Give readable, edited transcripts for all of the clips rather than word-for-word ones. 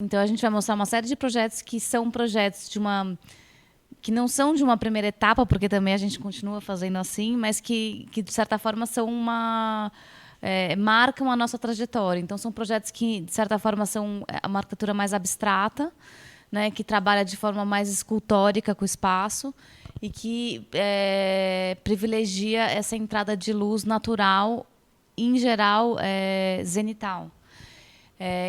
Então, a gente vai mostrar uma série de projetos que são projetos que não são de uma primeira etapa, porque também a gente continua fazendo assim, mas que de certa forma são marcam a nossa trajetória. Então, são projetos que, de certa forma, são uma arquitetura mais abstrata, né, que trabalha de forma mais escultórica com o espaço e que privilegia essa entrada de luz natural, em geral, zenital.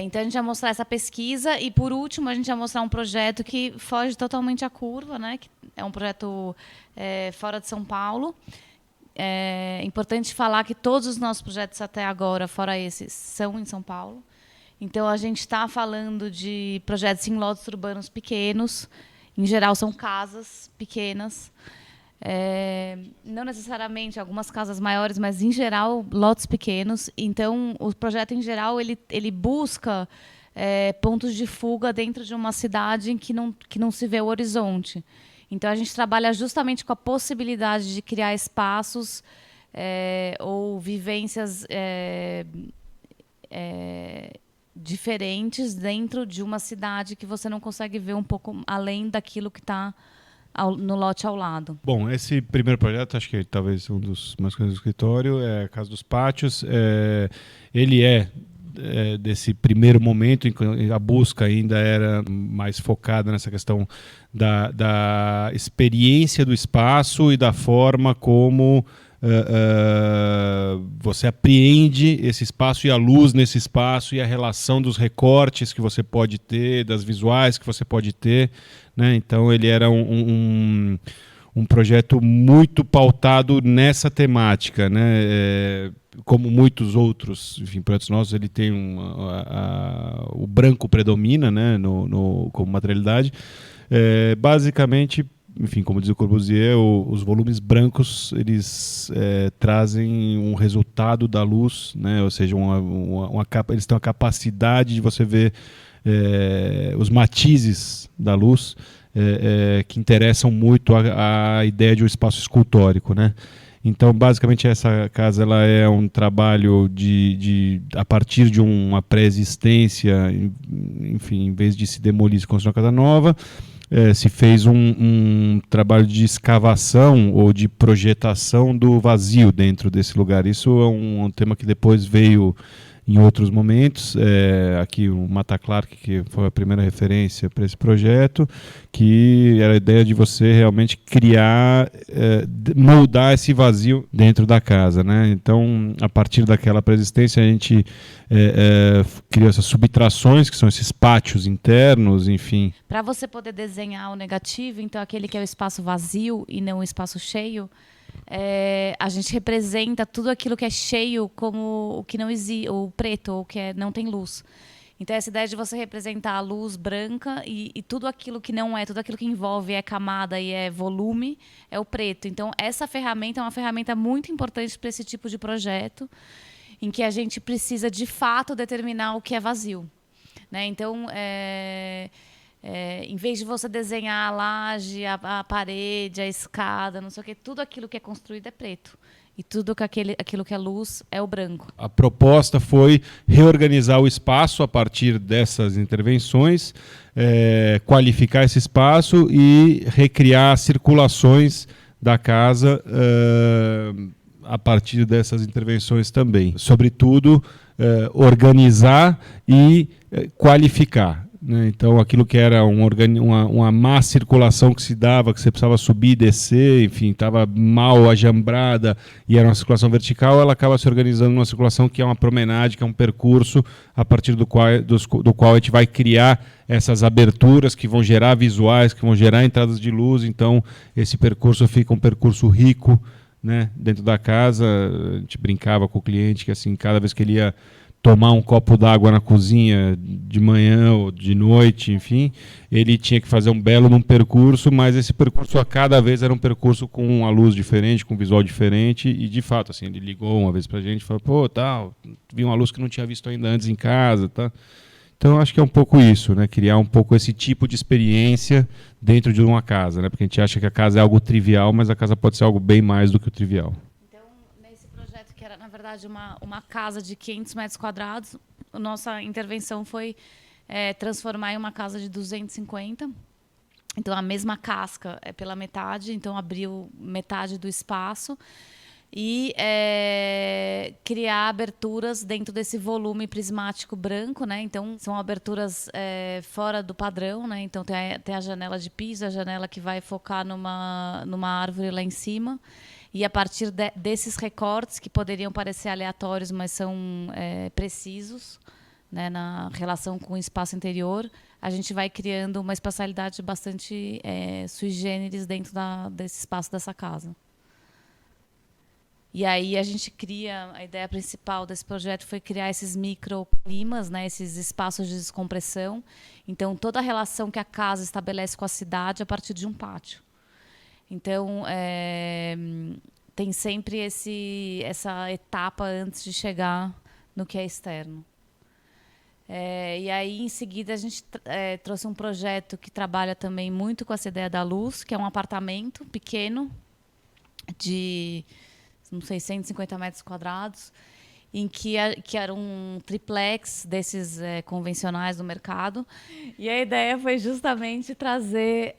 Então, a gente vai mostrar essa pesquisa e, por último, a gente vai mostrar um projeto que foge totalmente à curva, né? Que é um projeto fora de São Paulo. É importante falar que todos os nossos projetos até agora, fora esses, são em São Paulo. Então, a gente está falando de projetos em lotes urbanos pequenos. Em geral, são casas pequenas. Não necessariamente algumas casas maiores, mas em geral lotes pequenos. Então o projeto em geral ele busca pontos de fuga dentro de uma cidade em que não se vê o horizonte. Então a gente trabalha justamente com a possibilidade de criar espaços ou vivências diferentes dentro de uma cidade que você não consegue ver um pouco além daquilo que está no lote ao lado. Bom, esse primeiro projeto, acho que talvez um dos mais conhecidos do escritório, é a Casa dos Pátios. Ele desse primeiro momento em que a busca ainda era mais focada nessa questão da experiência do espaço e da forma como você apreende esse espaço e a luz nesse espaço e a relação dos recortes que você pode ter, das visuais que você pode ter, né? Então ele era um projeto muito pautado nessa temática, né? Como muitos outros, enfim, projetos nossos, ele tem o branco predomina, né? Como materialidade. Basicamente, enfim, como diz o Corbusier, os volumes brancos eles trazem um resultado da luz, né? Ou seja, eles têm a capacidade de você ver os matizes da luz que interessam muito a ideia de um espaço escultórico, né? Então, basicamente, essa casa ela é um trabalho a partir de uma pré-existência, enfim, em vez de se demolir, se construir uma casa nova, se fez um trabalho de escavação ou de projetação do vazio dentro desse lugar. Isso é um tema que depois veio em outros momentos. Aqui o Mata Clark, que foi a primeira referência para esse projeto, que era a ideia de você realmente criar, moldar esse vazio dentro da casa, né? Então, a partir daquela pré-existência, a gente criou essas subtrações, que são esses pátios internos, enfim. Para você poder desenhar o negativo, então aquele que é o espaço vazio e não o espaço cheio, a gente representa tudo aquilo que é cheio como o que não existe, o preto, ou que não tem luz. Então essa ideia de você representar a luz branca e tudo aquilo que não é, tudo aquilo que envolve camada e volume, é o preto. Então essa ferramenta é uma ferramenta muito importante para esse tipo de projeto, em que a gente precisa de fato determinar o que é vazio, né? Então em vez de você desenhar a laje, a parede, a escada, não sei o que, tudo aquilo que é construído é preto. E tudo aquilo que é luz é o branco. A proposta foi reorganizar o espaço a partir dessas intervenções, qualificar esse espaço e recriar circulações da casa a partir dessas intervenções também. Sobretudo, organizar e qualificar. Então, aquilo que era uma má circulação que se dava, que você precisava subir e descer, enfim, estava mal ajambrada e era uma circulação vertical, ela acaba se organizando numa circulação que é uma promenade, que é um percurso a partir do qual a gente vai criar essas aberturas que vão gerar visuais, que vão gerar entradas de luz. Então, esse percurso fica um percurso rico, né, dentro da casa. A gente brincava com o cliente que assim, cada vez que ele ia tomar um copo d'água na cozinha de manhã ou de noite, enfim, ele tinha que fazer um belo num percurso, mas esse percurso a cada vez era um percurso com uma luz diferente, com um visual diferente, e de fato, assim, ele ligou uma vez pra gente e falou, pô, tal, vi uma luz que não tinha visto ainda antes em casa, tá? Então, acho que é um pouco isso, né? Criar um pouco esse tipo de experiência dentro de uma casa, né? Porque a gente acha que a casa é algo trivial, mas a casa pode ser algo bem mais do que o trivial. Que era, na verdade, uma casa de 500 metros quadrados, a nossa intervenção foi transformar em uma casa de 250. Então, a mesma casca é pela metade, então abriu metade do espaço e criar aberturas dentro desse volume prismático branco, né? Então, são aberturas fora do padrão, né? Então, tem a janela de piso, a janela que vai focar numa árvore lá em cima. E a partir desses recortes, que poderiam parecer aleatórios, mas são precisos, né, na relação com o espaço interior, a gente vai criando uma espacialidade bastante sui generis dentro desse espaço dessa casa. E aí a gente a ideia principal desse projeto foi criar esses microclimas, né, esses espaços de descompressão. Então, toda a relação que a casa estabelece com a cidade a partir de um pátio. Então, tem sempre essa etapa antes de chegar no que é externo. E aí, em seguida, a gente trouxe um projeto que trabalha também muito com essa ideia da luz, que é um apartamento pequeno, de, não sei, 150 metros quadrados, em que era um triplex desses convencionais do mercado. E a ideia foi justamente trazer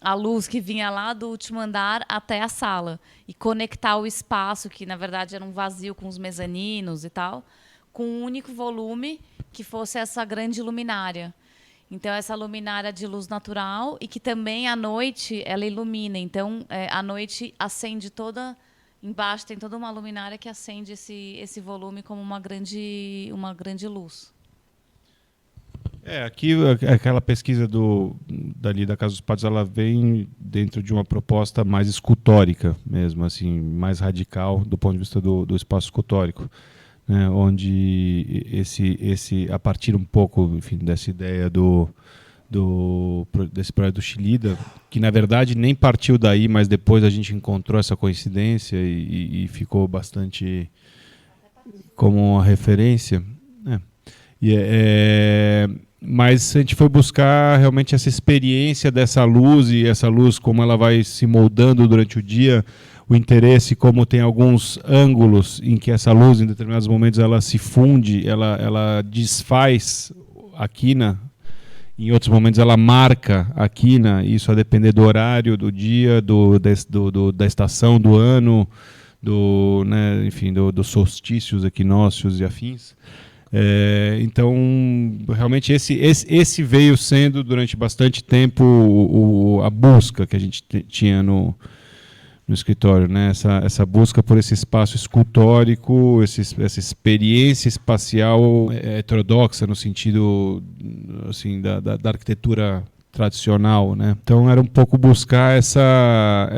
a luz que vinha lá do último andar até a sala e conectar o espaço, que na verdade era um vazio com os mezaninos e tal, com um único volume que fosse essa grande luminária. Então, essa luminária de luz natural e que também, à noite, ela ilumina. Então, à noite, acende toda... Embaixo tem toda uma luminária que acende esse volume como uma grande luz. Aqui, aquela pesquisa dali da Casa dos Patos, ela vem dentro de uma proposta mais escultórica mesmo, assim, mais radical do ponto de vista do espaço escultórico. Né, onde a partir um pouco, enfim, dessa ideia desse projeto do Chillida, que na verdade nem partiu daí, mas depois a gente encontrou essa coincidência e ficou bastante como uma referência. Mas a gente foi buscar realmente essa experiência dessa luz, e essa luz como ela vai se moldando durante o dia, o interesse, como tem alguns ângulos em que essa luz, em determinados momentos, ela se funde, ela desfaz a quina, em outros momentos ela marca a quina, isso a depender do horário, do dia, da estação do ano, enfim, dos solstícios, equinócios e afins. Então, realmente, esse veio sendo, durante bastante tempo, a busca que a gente tinha no escritório, né? Essa busca por esse espaço escultórico, essa experiência espacial heterodoxa, no sentido assim, da arquitetura tradicional, né? Então era um pouco buscar essa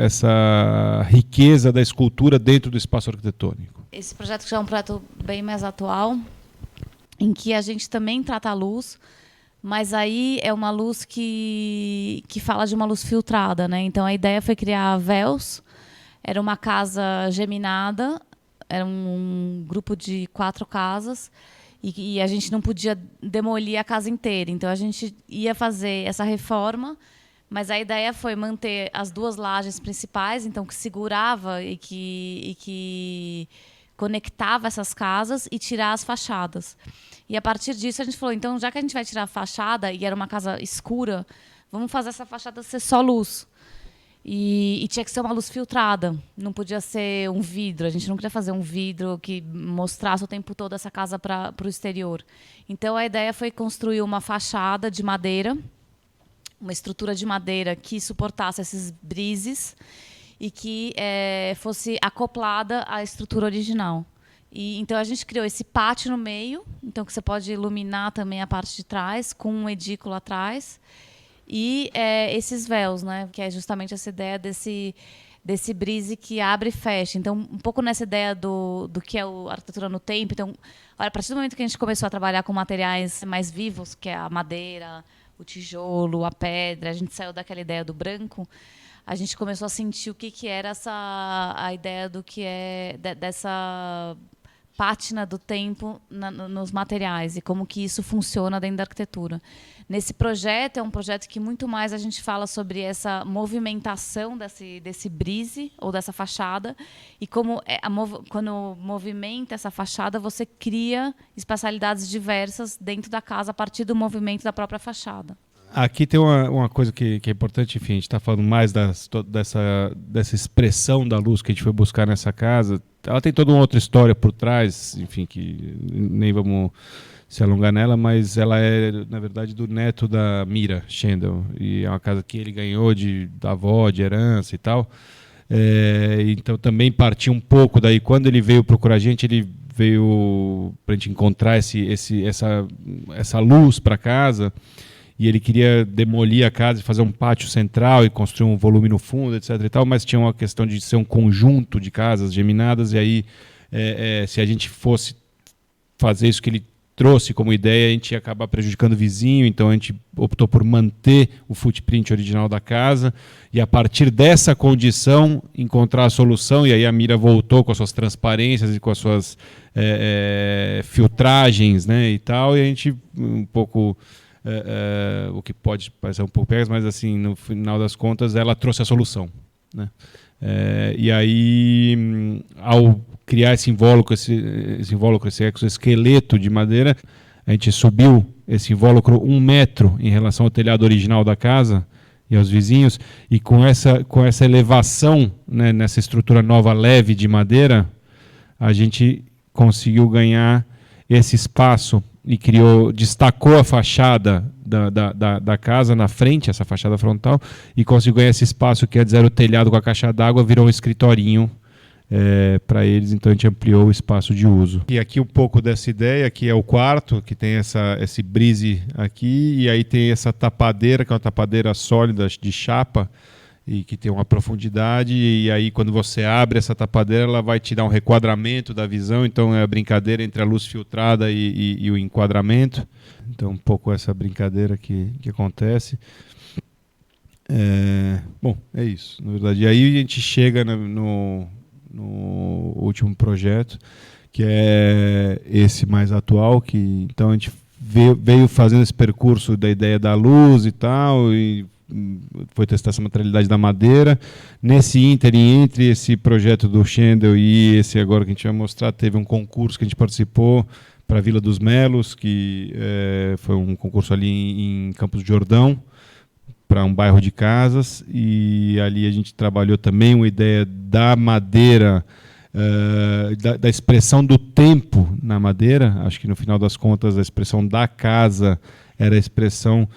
riqueza da escultura dentro do espaço arquitetônico. Esse projeto já é um projeto bem mais atual, em que a gente também trata a luz, mas aí é uma luz que fala de uma luz filtrada, né? Então a ideia foi criar véus. Era uma casa geminada, era um grupo de 4 casas, e a gente não podia demolir a casa inteira. Então, a gente ia fazer essa reforma, mas a ideia foi manter as 2 lajes principais, então que segurava e que conectava essas casas, e tirar as fachadas. E, a partir disso, a gente falou, então, já que a gente vai tirar a fachada, e era uma casa escura, vamos fazer essa fachada ser só luz. E tinha que ser uma luz filtrada, não podia ser um vidro. A gente não queria fazer um vidro que mostrasse o tempo todo essa casa para o exterior. Então, a ideia foi construir uma fachada de madeira, uma estrutura de madeira que suportasse esses brises e que fosse acoplada à estrutura original. Então, a gente criou esse pátio no meio, então que você pode iluminar também a parte de trás, com um edículo atrás. E esses véus, né, que é justamente essa ideia desse brise que abre e fecha. Então, um pouco nessa ideia do que é a arquitetura no tempo. Então, olha, a partir do momento que a gente começou a trabalhar com materiais mais vivos, que é a madeira, o tijolo, a pedra, a gente saiu daquela ideia do branco, a gente começou a sentir o que era a ideia do que é dessa pátina do tempo nos materiais e como que isso funciona dentro da arquitetura. Nesse projeto, é um projeto que muito mais a gente fala sobre essa movimentação desse brise ou dessa fachada e como quando movimenta essa fachada, você cria espacialidades diversas dentro da casa a partir do movimento da própria fachada. Aqui tem uma coisa que é importante, enfim, a gente está falando mais dessa expressão da luz que a gente foi buscar nessa casa. Ela tem toda uma outra história por trás, enfim, que nem vamos se alongar nela, mas ela é, na verdade, do neto da Mira Schendel, e é uma casa que ele ganhou da avó, de herança e tal. Então também partiu um pouco daí. Quando ele veio procurar a gente, ele veio para a gente encontrar essa luz para casa. E ele queria demolir a casa e fazer um pátio central e construir um volume no fundo, etc. e tal, mas tinha uma questão de ser um conjunto de casas geminadas, e aí, se a gente fosse fazer isso que ele trouxe como ideia, a gente ia acabar prejudicando o vizinho, então a gente optou por manter o footprint original da casa, e a partir dessa condição, encontrar a solução, e aí a Mira voltou com as suas transparências e com as suas filtragens, né, e tal, e a gente um pouco... o que pode parecer um pouco pegas, mas assim, no final das contas, ela trouxe a solução, né? E aí, ao criar esse invólucro, esse exoesqueleto de madeira, a gente subiu esse invólucro 1 metro em relação ao telhado original da casa e aos vizinhos, e com essa elevação, né, nessa estrutura nova leve de madeira, a gente conseguiu ganhar esse espaço e destacou a fachada da casa na frente, essa fachada frontal, e conseguiu ganhar esse espaço que antes era o telhado com a caixa d'água, virou um escritorinho para eles, então a gente ampliou o espaço de uso. E aqui um pouco dessa ideia, aqui é o quarto, que tem esse brise aqui, e aí tem essa tapadeira, que é uma tapadeira sólida de chapa, e que tem uma profundidade, e aí quando você abre essa tapadeira, ela vai te dar um requadramento da visão, então é a brincadeira entre a luz filtrada e o enquadramento. Então um pouco essa brincadeira que acontece. Bom, é isso, na verdade. E aí a gente chega no último projeto, que é esse mais atual, que então a gente veio fazendo esse percurso da ideia da luz e tal, e foi testar essa materialidade da madeira. Nesse ínterim, entre esse projeto do Schendel e esse agora que a gente vai mostrar, teve um concurso que a gente participou para a Vila dos Melos, que foi um concurso ali em Campos do Jordão, para um bairro de casas, e ali a gente trabalhou também uma ideia da madeira, da expressão do tempo na madeira. Acho que no final das contas a expressão da casa era a expressão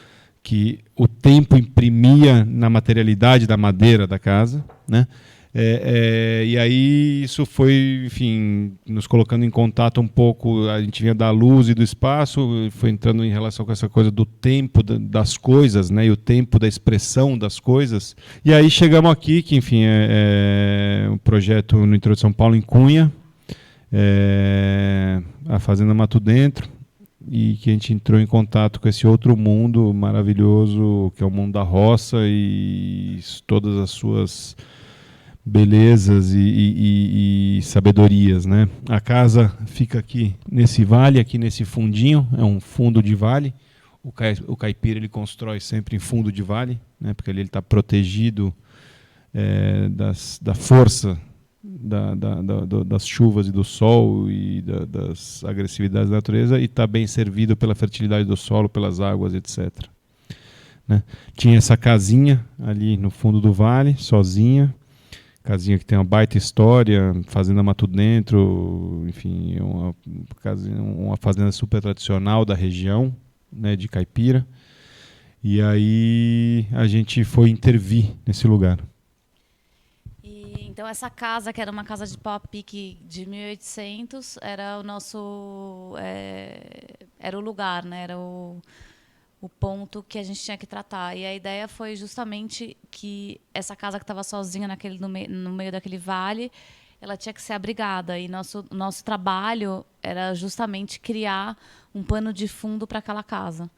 que o tempo imprimia na materialidade da madeira da casa, né? E aí isso foi, enfim, nos colocando em contato um pouco. A gente vinha da luz e do espaço, foi entrando em relação com essa coisa do tempo das coisas, né? E o tempo da expressão das coisas. E aí chegamos aqui, que enfim é um projeto no interior de São Paulo, em Cunha, a Fazenda Mato Dentro, e que a gente entrou em contato com esse outro mundo maravilhoso, que é o mundo da roça e todas as suas belezas e sabedorias, né? A casa fica aqui nesse vale, aqui nesse fundinho, é um fundo de vale. O caipira ele constrói sempre em fundo de vale, né? Porque ali ele está protegido da força das chuvas e do sol e das agressividades da natureza, e está bem servido pela fertilidade do solo, pelas águas, etc. Né? Tinha essa casinha ali no fundo do vale, sozinha, casinha que tem uma baita história, fazenda Mato Dentro, enfim, uma fazenda super tradicional da região, né, de Caipira. E aí a gente foi intervir nesse lugar. Então essa casa, que era uma casa de pau a pique de 1800, era o nosso era o lugar, né? Era o ponto que a gente tinha que tratar. E a ideia foi justamente que essa casa que estava sozinha no meio daquele vale, ela tinha que ser abrigada. E nosso trabalho era justamente criar um pano de fundo para aquela casa.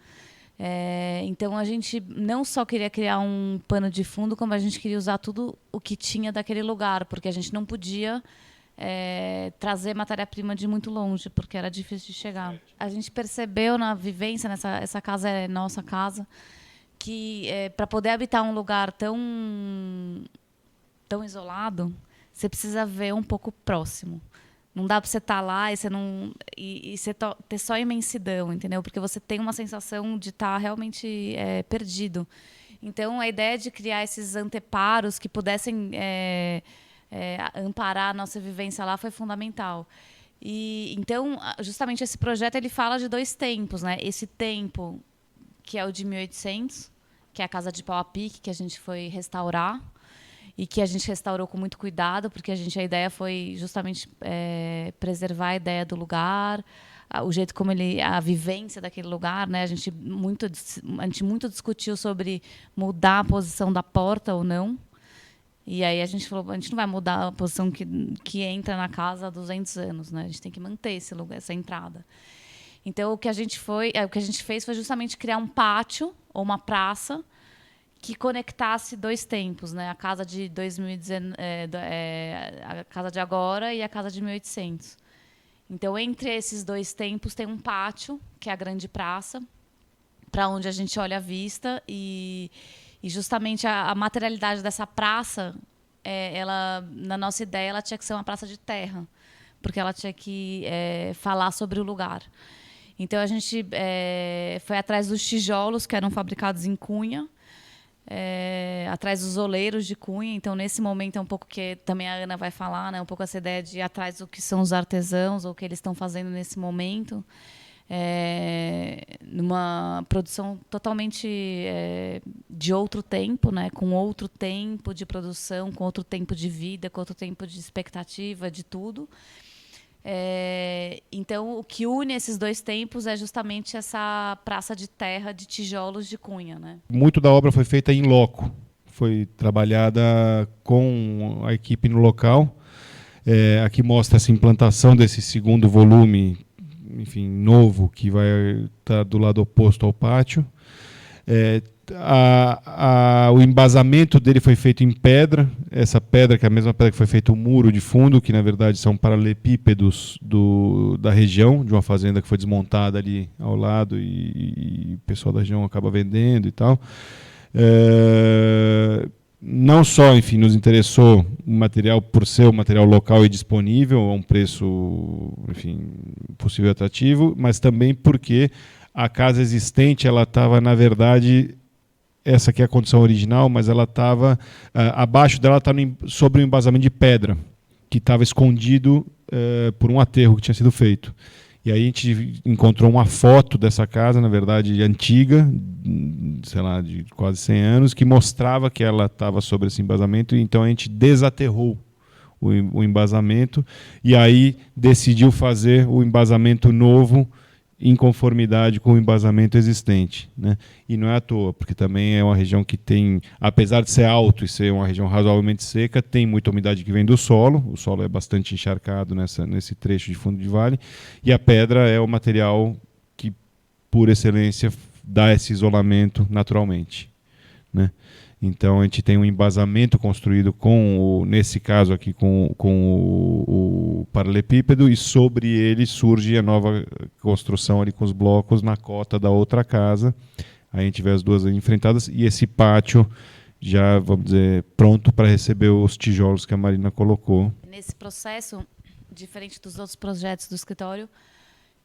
Então a gente não só queria criar um pano de fundo, como a gente queria usar tudo o que tinha daquele lugar, porque a gente não podia trazer matéria-prima de muito longe, porque era difícil de chegar. A gente percebeu na vivência, essa casa é nossa casa, que para poder habitar um lugar tão isolado, você precisa ver um pouco próximo. Não dá para você estar lá e você não você ter só imensidão, entendeu? Porque você tem uma sensação de estar realmente perdido. Então, a ideia de criar esses anteparos que pudessem amparar a nossa vivência lá foi fundamental. E então, justamente esse projeto ele fala de 2 tempos, né? Esse tempo que é o de 1800, que é a casa de pau a pique que a gente foi restaurar e que a gente restaurou com muito cuidado, porque a ideia foi justamente preservar a ideia do lugar, o jeito como a vivência daquele lugar, né? A gente muito discutiu sobre mudar a posição da porta ou não. E aí a gente falou, a gente não vai mudar a posição que entra na casa há 200 anos, né? A gente tem que manter esse lugar, essa entrada. Então o que a gente fez foi justamente criar um pátio ou uma praça que conectasse 2 tempos, né? A casa de 2019, a casa de agora e a casa de 1800. Então, entre esses 2 tempos tem um pátio, que é a grande praça, para onde a gente olha a vista e justamente a materialidade dessa praça, na nossa ideia, ela tinha que ser uma praça de terra, porque ela tinha que falar sobre o lugar. Então, a gente foi atrás dos tijolos que eram fabricados em Cunha, atrás dos oleiros de Cunha. Então, nesse momento, é um pouco que também a Ana vai falar, né? Um pouco essa ideia de ir atrás do que são os artesãos ou o que eles estão fazendo nesse momento. Numa produção totalmente de outro tempo, né? Com outro tempo de produção, com outro tempo de vida, com outro tempo de expectativa, de tudo. Então, o que une esses 2 tempos é justamente essa praça de terra de tijolos de Cunha, né? Muito da obra foi feita em loco, foi trabalhada com a equipe no local. Aqui mostra essa implantação desse segundo volume, enfim, novo, que vai estar do lado oposto ao pátio. O embasamento dele foi feito em pedra, essa pedra que é a mesma pedra que foi feito o muro de fundo, que na verdade são paralelepípedos da região, de uma fazenda que foi desmontada ali ao lado e o pessoal da região acaba vendendo e tal. Não só, enfim, nos interessou o material por ser um material local e disponível a um preço, enfim, possível e atrativo, mas também porque a casa existente, ela estava, na verdade, essa aqui é a condição original, mas ela estava, abaixo dela estava sobre um embasamento de pedra, que estava escondido por um aterro que tinha sido feito. E aí a gente encontrou uma foto dessa casa, na verdade, antiga, sei lá, de quase 100 anos, que mostrava que ela estava sobre esse embasamento, e então a gente desaterrou o embasamento, e aí decidiu fazer o embasamento novo, em conformidade com o embasamento existente, né? E não é à toa, porque também é uma região que tem, apesar de ser alto e ser uma região razoavelmente seca, tem muita umidade que vem do solo, o solo é bastante encharcado nesse trecho de fundo de vale, e a pedra é o material que, por excelência, dá esse isolamento naturalmente, né? Então a gente tem um embasamento construído nesse caso aqui, com o paralelepípedo, e sobre ele surge a nova construção ali com os blocos na cota da outra casa. Aí a gente vê as duas enfrentadas e esse pátio já, vamos dizer, pronto para receber os tijolos que a Marina colocou. Nesse processo, diferente dos outros projetos do escritório,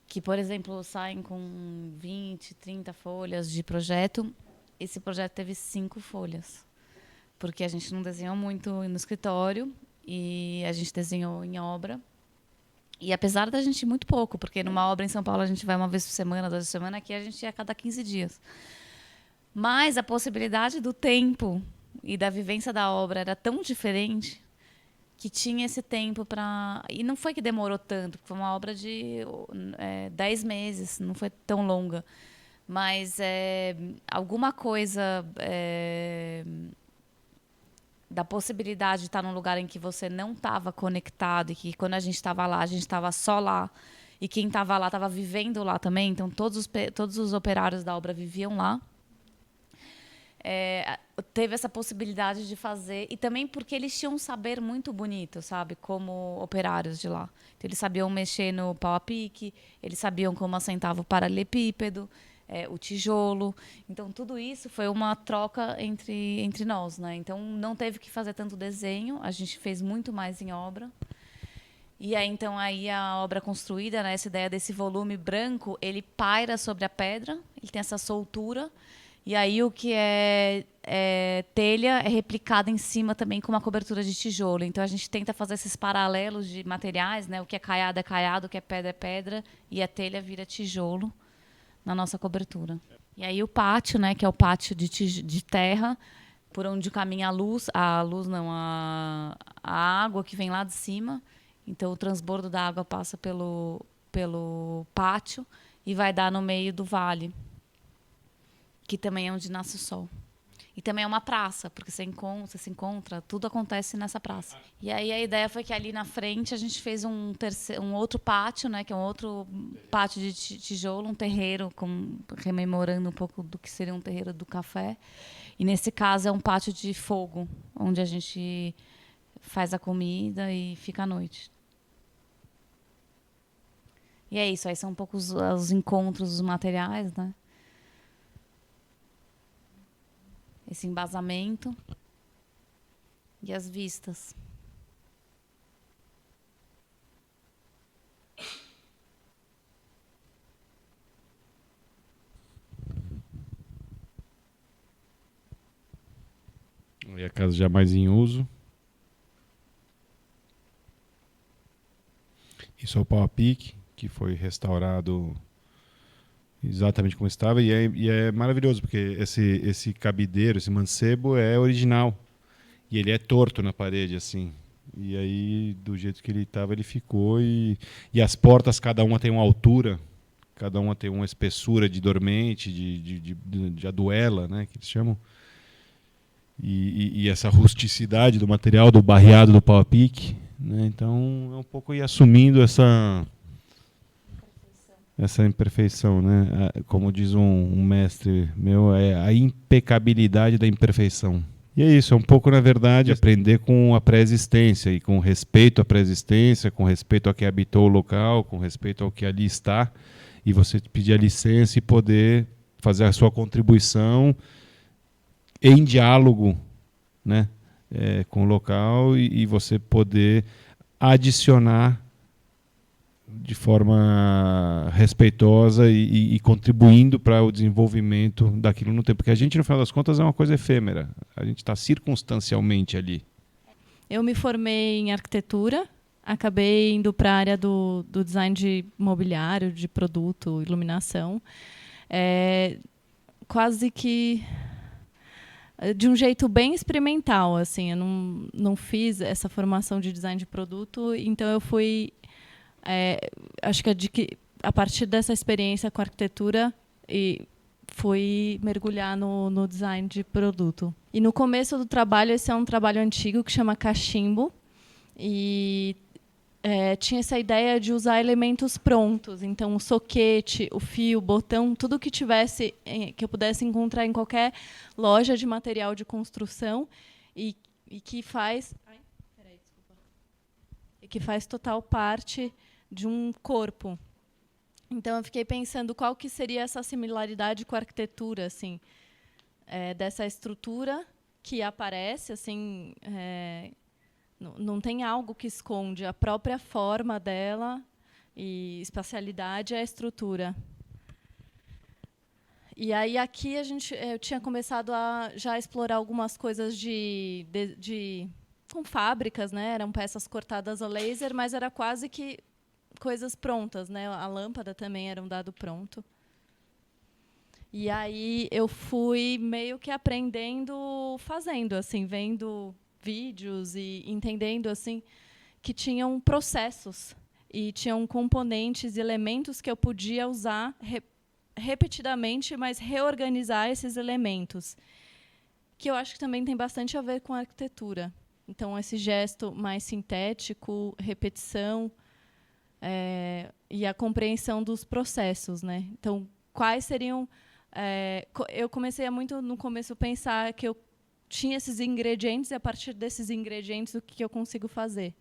que, por exemplo, saem com 20, 30 folhas de projeto, esse projeto teve 5 folhas, porque a gente não desenhou muito no escritório e a gente desenhou em obra. E apesar da gente ir muito pouco, porque numa obra em São Paulo a gente vai uma vez por semana, 2 vezes por semana, aqui a gente ia a cada 15 dias. Mas a possibilidade do tempo e da vivência da obra era tão diferente que tinha esse tempo para... E não foi que demorou tanto, foi uma obra de 10 meses, não foi tão longa. Mas alguma coisa da possibilidade de estar num lugar em que você não estava conectado e que quando a gente estava lá, a gente estava só lá e quem estava lá estava vivendo lá também, então todos os operários da obra viviam lá. teve essa possibilidade de fazer, e também porque eles tinham um saber muito bonito, sabe, como operários de lá. Então, eles sabiam mexer no pau a pique, eles sabiam como assentava o paralelepípedo, o tijolo. Então, tudo isso foi uma troca entre nós, né? Então, não teve que fazer tanto desenho, a gente fez muito mais em obra. E aí, então, aí a obra construída, né, essa ideia desse volume branco, ele paira sobre a pedra, ele tem essa soltura. E aí o que é telha é replicado em cima também com uma cobertura de tijolo. Então a gente tenta fazer esses paralelos de materiais, né? O que é caiado, o que é pedra, e a telha vira tijolo na nossa cobertura. E aí o pátio, né? Que é o pátio de terra, por onde caminha a luz não, a água que vem lá de cima. Então o transbordo da água passa pelo pátio e vai dar no meio do vale, que também é onde nasce o sol. E também é uma praça, porque você se encontra, tudo acontece nessa praça. E aí a ideia foi que ali na frente a gente fez um outro pátio, né, que é um outro pátio de tijolo, um terreiro, rememorando um pouco do que seria um terreiro do café. E nesse caso é um pátio de fogo, onde a gente faz a comida e fica à noite. E é isso, aí são um pouco os encontros dos materiais, né? Esse embasamento e as vistas. E a casa já mais em uso. Isso é o pau a pique, que foi restaurado exatamente como estava, e é maravilhoso, porque esse cabideiro, esse mancebo é original. E ele é torto na parede, assim. E aí, do jeito que ele estava, ele ficou. E as portas, cada uma tem uma altura, cada uma tem uma espessura de dormente, de aduela, né, que eles chamam. E essa rusticidade do material, do barreado do pau a pique. Né? Então, é um pouco ir assumindo essa imperfeição, né? Como diz um mestre meu, é a impecabilidade da imperfeição. E é isso, é um pouco, na verdade, aprender com a pré-existência e com respeito à pré-existência, com respeito ao que habitou o local, com respeito ao que ali está, e você pedir a licença e poder fazer a sua contribuição em diálogo, né, com o local, e você poder adicionar de forma respeitosa e contribuindo para o desenvolvimento daquilo no tempo. Porque a gente, no final das contas, é uma coisa efêmera. A gente está circunstancialmente ali. Eu me formei em arquitetura, acabei indo para a área do design de mobiliário, de produto, iluminação. Quase que de um jeito bem experimental, assim. Eu não fiz essa formação de design de produto, então eu fui... acho que a partir dessa experiência com a arquitetura fui mergulhar no design de produto. E no começo do trabalho, esse é um trabalho antigo que chama cachimbo, e tinha essa ideia de usar elementos prontos, então o soquete, o fio, o botão, tudo que tivesse, que eu pudesse encontrar em qualquer loja de material de construção e que faz total parte de um corpo. Então eu fiquei pensando qual que seria essa similaridade com a arquitetura, assim, dessa estrutura que aparece, assim, não tem algo que esconde a própria forma dela, e espacialidade é a estrutura. E aí aqui eu tinha começado a já explorar algumas coisas com fábricas, né? Eram peças cortadas a laser, mas era quase que coisas prontas, né? A lâmpada também era um dado pronto. E aí eu fui meio que aprendendo fazendo, assim, vendo vídeos e entendendo assim que tinham processos e tinham componentes e elementos que eu podia usar repetidamente, mas reorganizar esses elementos, que eu acho que também tem bastante a ver com a arquitetura. Então, esse gesto mais sintético, repetição, e a compreensão dos processos, né? Então, quais seriam eu comecei a muito, no começo, pensar que eu tinha esses ingredientes e, a partir desses ingredientes, o que eu consigo fazer.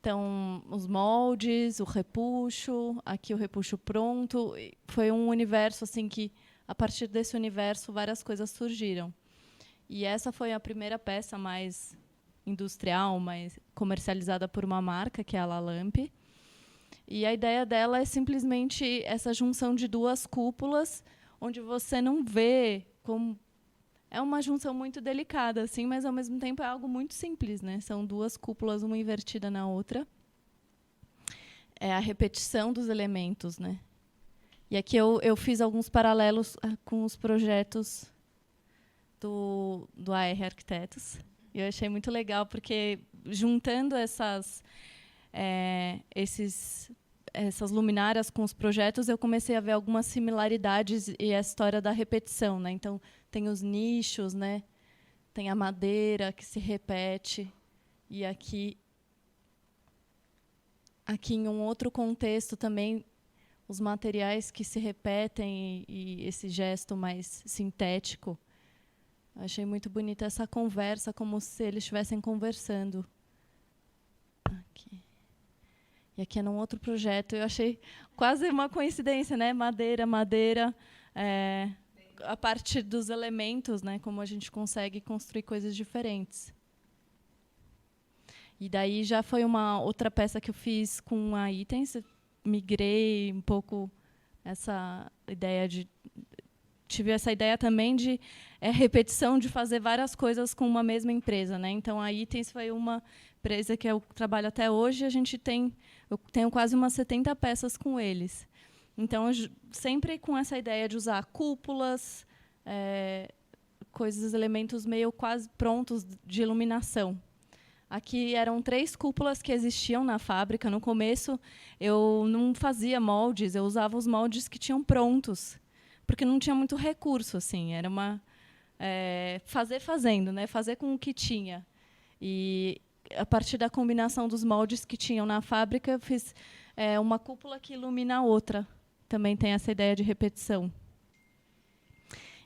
Então, os moldes, o repuxo, aqui o repuxo pronto. Foi um universo assim que, a partir desse universo, várias coisas surgiram. E essa foi a primeira peça mais industrial, mais comercializada por uma marca, que é a Lalamp. E a ideia dela é simplesmente essa junção de duas cúpulas, onde você não vê como... É uma junção muito delicada, assim, mas, ao mesmo tempo, é algo muito simples, né? São duas cúpulas, uma invertida na outra. É a repetição dos elementos, né? E aqui eu fiz alguns paralelos com os projetos do AR Arquitetos. E eu achei muito legal, porque, juntando essas luminárias com os projetos, eu comecei a ver algumas similaridades e a história da repetição, né? Então, tem os nichos, né? Tem a madeira que se repete. E aqui em um outro contexto também, os materiais que se repetem e esse gesto mais sintético. Achei muito bonita essa conversa, como se eles estivessem conversando. Aqui. E aqui é num outro projeto. Eu achei quase uma coincidência, né? Madeira, a partir dos elementos, né? Como a gente consegue construir coisas diferentes. E daí já foi uma outra peça que eu fiz com a Itens. Migrei um pouco essa ideia de... Tive essa ideia também de repetição, de fazer várias coisas com uma mesma empresa, né? Então, a Itens foi uma empresa que eu trabalho até hoje. Eu tenho quase umas 70 peças com eles. Então, sempre com essa ideia de usar cúpulas, elementos meio quase prontos de iluminação. Aqui eram 3 cúpulas que existiam na fábrica. No começo, eu não fazia moldes, eu usava os moldes que tinham prontos, porque não tinha muito recurso, assim, era fazer fazendo, né? Fazer com o que tinha. E, a partir da combinação dos moldes que tinham na fábrica, eu fiz uma cúpula que ilumina a outra. Também tem essa ideia de repetição.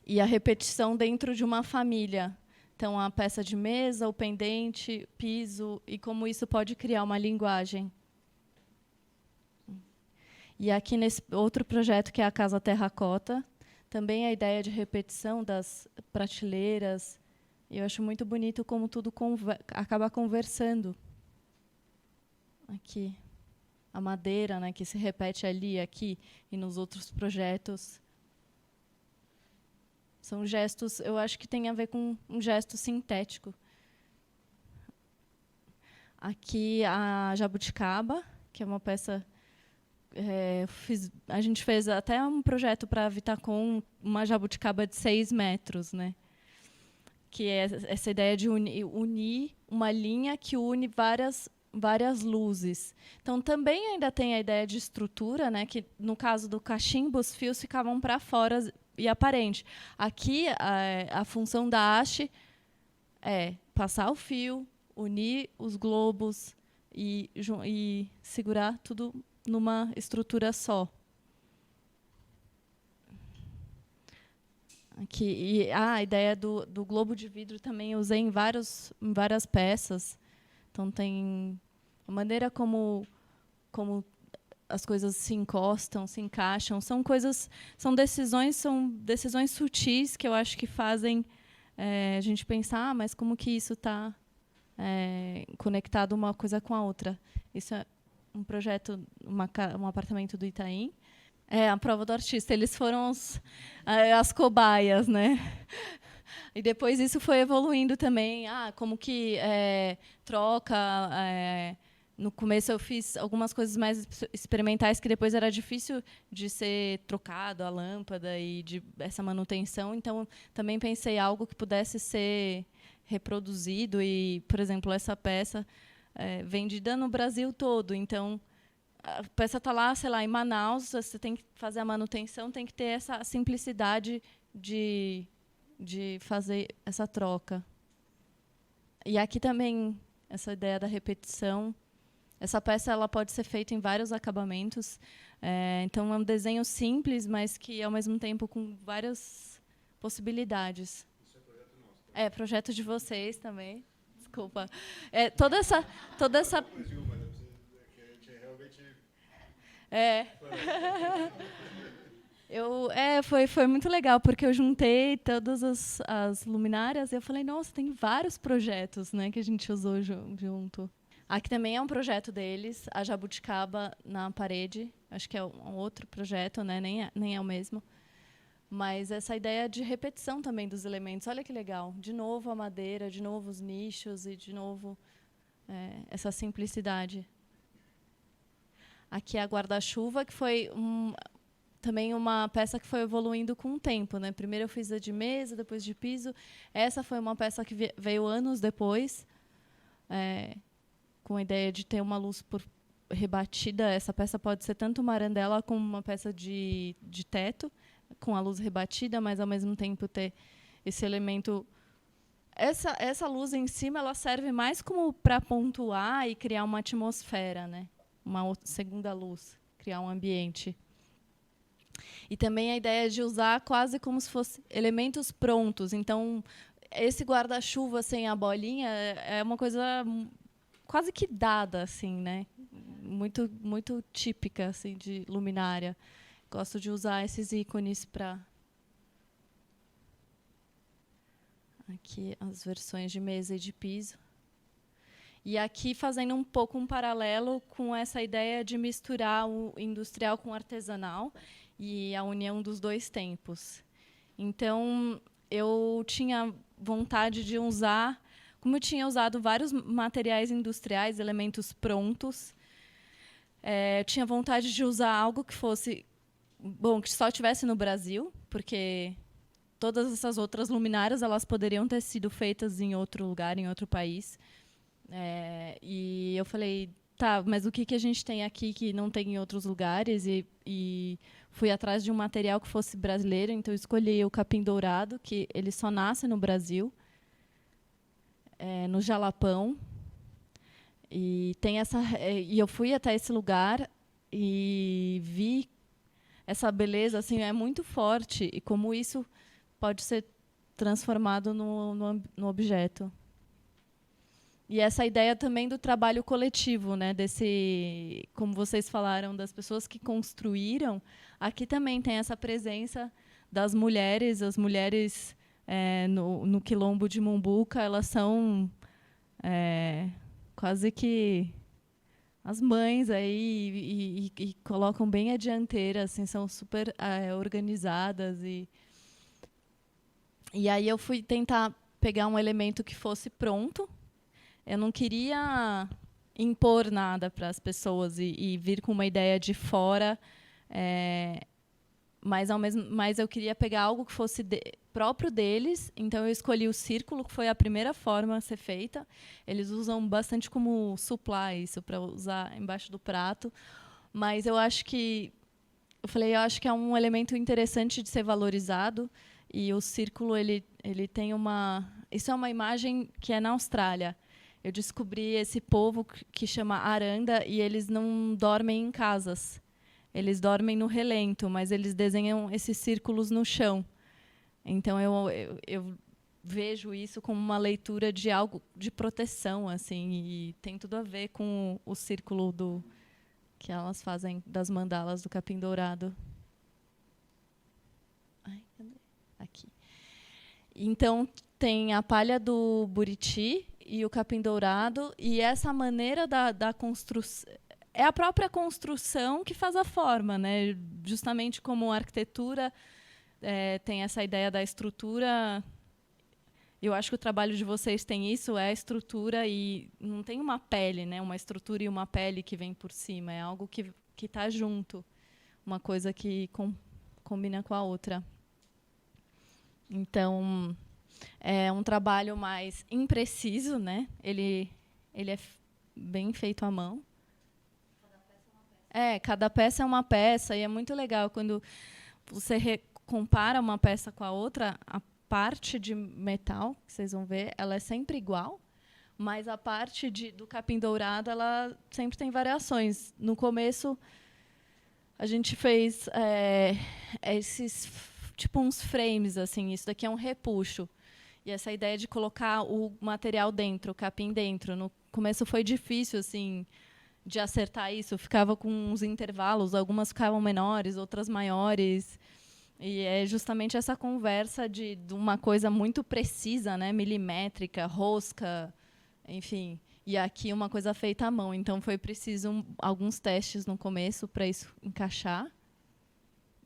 E a repetição dentro de uma família. Então, a peça de mesa, o pendente, piso, e como isso pode criar uma linguagem. E aqui nesse outro projeto, que é a Casa Terracota, também a ideia de repetição das prateleiras. Eu acho muito bonito como tudo acaba conversando. Aqui, a madeira, né, que se repete ali, aqui, e nos outros projetos. São gestos, eu acho que tem a ver com um gesto sintético. Aqui, a Jabuticaba, que é uma peça... a gente fez até um projeto para a Vitacom, uma jabuticaba de 6 metros, né? Que é essa ideia de unir uma linha que une várias luzes. Então, também ainda tem a ideia de estrutura, né? Que, no caso do cachimbo, os fios ficavam para fora e aparente. Aqui, a função da haste é passar o fio, unir os globos e segurar tudo numa estrutura só. Aqui, e a ideia do globo de vidro também eu usei em várias peças. Então, tem a maneira como as coisas se encostam, se encaixam. São decisões sutis que eu acho que fazem a gente pensar, mas como que isso está conectado uma coisa com a outra. Isso é um projeto, um apartamento do Itaim. A prova do artista. Eles foram as cobaias, né? E depois isso foi evoluindo também. Como que troca... no começo eu fiz algumas coisas mais experimentais que depois era difícil de ser trocado, a lâmpada e de essa manutenção. Então, também pensei algo que pudesse ser reproduzido. E, por exemplo, essa peça vendida no Brasil todo. Então, a peça está lá, sei lá, em Manaus, você tem que fazer a manutenção, tem que ter essa simplicidade de fazer essa troca. E aqui também, essa ideia da repetição. Essa peça ela pode ser feita em vários acabamentos. Então, é um desenho simples, mas que, ao mesmo tempo, com várias possibilidades. Isso é projeto nosso? Tá? É, projeto de vocês também. Desculpa. Toda essa... Foi muito legal, porque eu juntei todas as luminárias e eu falei, nossa, tem vários projetos, né, que a gente usou junto. Aqui também é um projeto deles, a jabuticaba na parede. Acho que é um outro projeto, né, nem é o mesmo. Mas essa ideia de repetição também dos elementos, olha que legal. De novo a madeira, de novo os nichos e de novo essa simplicidade. Aqui é a guarda-chuva, que foi também uma peça que foi evoluindo com o tempo, né? Primeiro eu fiz a de mesa, depois de piso. Essa foi uma peça que veio anos depois, com a ideia de ter uma luz rebatida. Essa peça pode ser tanto uma arandela como uma peça de teto, com a luz rebatida, mas ao mesmo tempo ter esse elemento. Essa luz em cima ela serve mais como para pontuar e criar uma atmosfera, né? Uma segunda luz, criar um ambiente. E também a ideia de usar quase como se fossem elementos prontos. Então, esse guarda-chuva sem a bolinha é uma coisa quase que dada, assim, né? Muito, muito típica assim, de luminária. Gosto de usar esses ícones para... Aqui as versões de mesa e de piso. E aqui fazendo um pouco um paralelo com essa ideia de misturar o industrial com o artesanal e a união dos dois tempos. Então, eu tinha vontade de usar, como eu tinha usado vários materiais industriais, elementos prontos, eu tinha vontade de usar algo que fosse, bom, que só tivesse no Brasil, porque todas essas outras luminárias elas poderiam ter sido feitas em outro lugar, em outro país. E eu falei, tá, mas o que a gente tem aqui que não tem em outros lugares? E fui atrás de um material que fosse brasileiro, então eu escolhi o capim dourado, que ele só nasce no Brasil, no Jalapão. E eu fui até esse lugar e vi essa beleza, assim, é muito forte, e como isso pode ser transformado no objeto. E essa ideia também do trabalho coletivo, né? Como vocês falaram, das pessoas que construíram, aqui também tem essa presença das mulheres. As mulheres no Quilombo de Mumbuca, elas são quase que as mães aí e colocam bem a dianteira, assim, são super organizadas. E aí eu fui tentar pegar um elemento que fosse pronto. Eu não queria impor nada para as pessoas e vir com uma ideia de fora, mas eu queria pegar algo que fosse próprio deles. Então, eu escolhi o círculo, que foi a primeira forma a ser feita. Eles usam bastante como supply isso, para usar embaixo do prato. Mas eu acho que é um elemento interessante de ser valorizado. E o círculo, ele tem uma... Isso é uma imagem que é na Austrália. Eu descobri esse povo que chama Aranda e eles não dormem em casas. Eles dormem no relento, mas eles desenham esses círculos no chão. Então, eu vejo isso como uma leitura de algo de proteção, assim, e tem tudo a ver com o círculo que elas fazem das mandalas do capim dourado. Ai, cadê? Aqui. Então, tem a palha do buriti e o capim dourado, e essa maneira da construção... É a própria construção que faz a forma, né? Justamente como a arquitetura tem essa ideia da estrutura. Eu acho que o trabalho de vocês tem isso, é a estrutura, e não tem uma pele, né? Uma estrutura e uma pele que vem por cima, é algo que está junto, uma coisa que combina com a outra. Então, é um trabalho mais impreciso, né? Ele é bem feito à mão. Cada peça é uma peça, e é muito legal quando você compara uma peça com a outra, a parte de metal, que vocês vão ver, ela é sempre igual, Mas a parte do capim dourado, ela sempre tem variações. No começo, a gente fez esses tipo uns frames, assim. Isso daqui é um repuxo. E essa ideia de colocar o material dentro, o capim dentro. No começo foi difícil, assim, de acertar isso. Ficava com uns intervalos, algumas ficavam menores, outras maiores. E é justamente essa conversa de uma coisa muito precisa, né, milimétrica, rosca, enfim. E aqui uma coisa feita à mão. Então foi preciso alguns testes no começo para isso encaixar.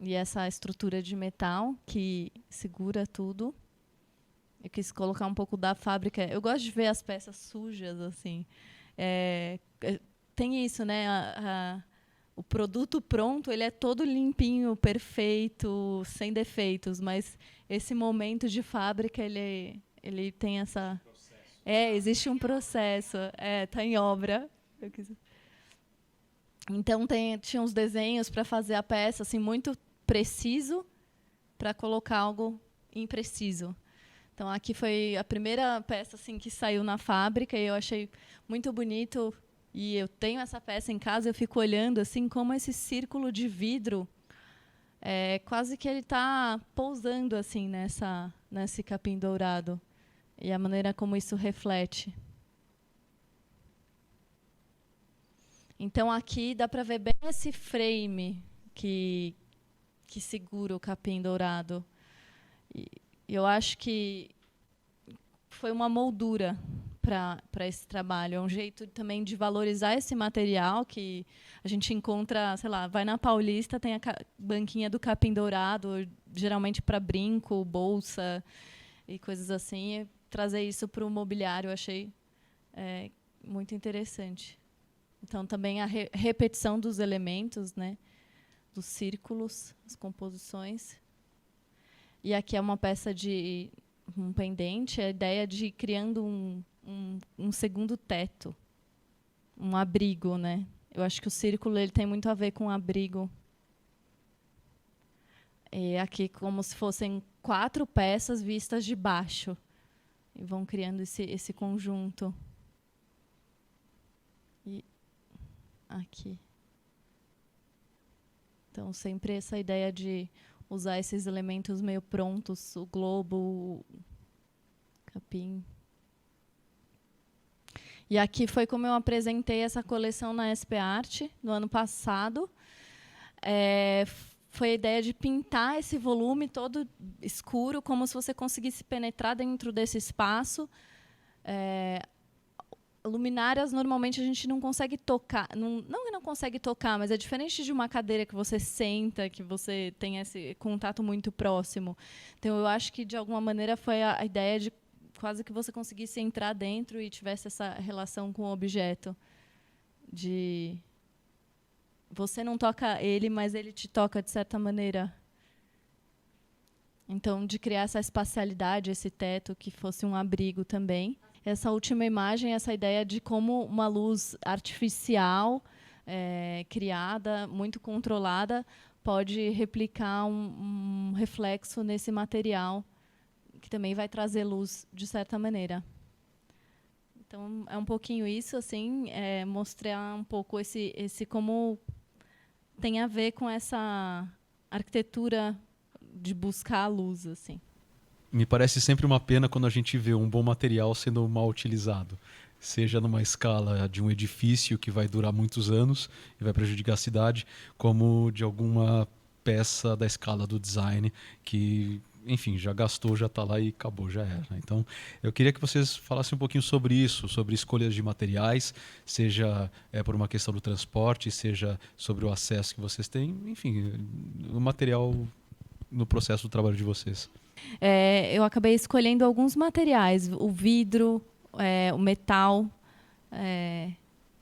E essa estrutura de metal que segura tudo. Eu quis colocar um pouco da fábrica. Eu gosto de ver as peças sujas, assim. Tem isso, né? O produto pronto, ele é todo limpinho, perfeito, sem defeitos, mas esse momento de fábrica, ele tem essa... existe um processo, está em obra. Então, tinha uns desenhos para fazer a peça, assim, muito preciso, para colocar algo impreciso. Então, aqui foi a primeira peça assim, que saiu na fábrica, e eu achei muito bonito. E eu tenho essa peça em casa, eu fico olhando assim como esse círculo de vidro, quase que ele está pousando assim nesse capim dourado. E a maneira como isso reflete. Então, aqui dá para ver bem esse frame que segura o capim dourado. E eu acho que foi uma moldura para esse trabalho. É um jeito também de valorizar esse material que a gente encontra, sei lá, vai na Paulista, tem a banquinha do capim dourado, geralmente para brinco, bolsa e coisas assim. E trazer isso para o mobiliário eu achei muito interessante. Então, também a repetição dos elementos, né, dos círculos, as composições. E aqui é uma peça de um pendente, a ideia de ir criando um segundo teto, um abrigo, né? Eu acho que o círculo ele tem muito a ver com abrigo. E aqui como se fossem 4 peças vistas de baixo e vão criando esse conjunto. E aqui. Então sempre essa ideia de usar esses elementos meio prontos, o globo, o capim. E aqui foi como eu apresentei essa coleção na SP Art no ano passado. Foi a ideia de pintar esse volume todo escuro, como se você conseguisse penetrar dentro desse espaço. Luminárias, normalmente, a gente não consegue tocar. Não que não consegue tocar, mas é diferente de uma cadeira que você senta, que você tem esse contato muito próximo. Então, eu acho que, de alguma maneira, foi a ideia de quase que você conseguisse entrar dentro e tivesse essa relação com o objeto. De você não toca ele, mas ele te toca de certa maneira. Então, de criar essa espacialidade, esse teto, que fosse um abrigo também. Essa última imagem, essa ideia de como uma luz artificial, criada, muito controlada, pode replicar um reflexo nesse material, que também vai trazer luz de certa maneira. Então, é um pouquinho isso, assim, mostrar um pouco esse como tem a ver com essa arquitetura de buscar a luz, assim. Me parece sempre uma pena quando a gente vê um bom material sendo mal utilizado, seja numa escala de um edifício que vai durar muitos anos e vai prejudicar a cidade, como de alguma peça da escala do design que, enfim, já gastou, já está lá e acabou, já era. Então, eu queria que vocês falassem um pouquinho sobre isso, sobre escolhas de materiais, seja por uma questão do transporte, seja sobre o acesso que vocês têm, enfim, o material no processo do trabalho de vocês. Eu acabei escolhendo alguns materiais, o vidro, o metal,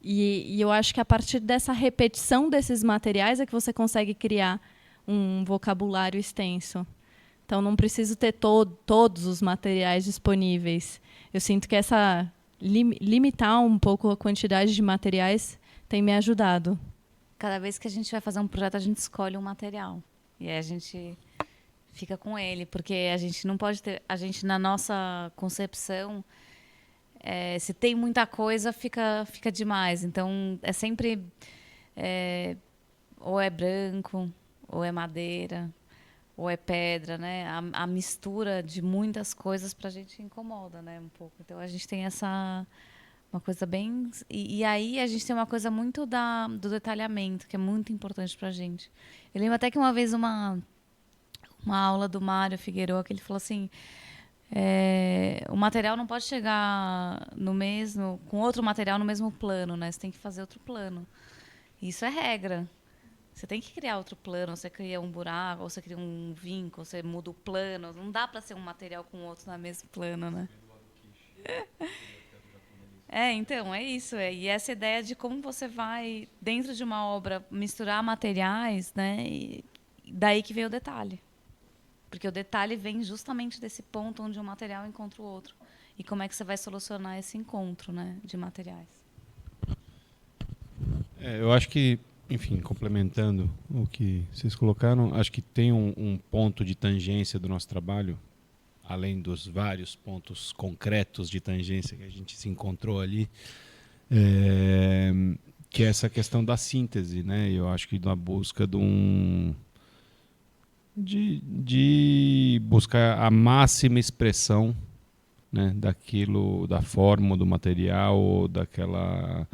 e eu acho que a partir dessa repetição desses materiais é que você consegue criar um vocabulário extenso. Então, não preciso ter todos os materiais disponíveis. Eu sinto que essa limitar um pouco a quantidade de materiais tem me ajudado. Cada vez que a gente vai fazer um projeto, a gente escolhe um material. E aí a gente fica com ele, porque a gente não pode ter... A gente, na nossa concepção, se tem muita coisa, fica demais. Então, é sempre ou é branco, ou é madeira, ou é pedra, né? A mistura de muitas coisas pra gente incomoda, né? Um pouco. Então, a gente tem uma coisa bem... E aí, a gente tem uma coisa muito do detalhamento, que é muito importante pra gente. Eu lembro até que uma vez uma aula do Mário Figueroa, que ele falou assim... o material não pode chegar com outro material no mesmo plano, né? Você tem que fazer outro plano. Isso é regra. Você tem que criar outro plano. Você cria um buraco, ou você cria um vinco, você muda o plano. Não dá para ser um material com outro no mesmo plano, né? Então, é isso. E essa ideia de como você vai, dentro de uma obra, misturar materiais, né? E daí que vem o detalhe. Porque o detalhe vem justamente desse ponto onde um material encontra o outro. E como é que você vai solucionar esse encontro, né, de materiais? Eu acho que, enfim, complementando o que vocês colocaram, acho que tem um ponto de tangência do nosso trabalho, além dos vários pontos concretos de tangência que a gente se encontrou ali, que é essa questão da síntese, né? Eu acho que na busca de buscar a máxima expressão, né, daquilo, da forma do material, ou daquela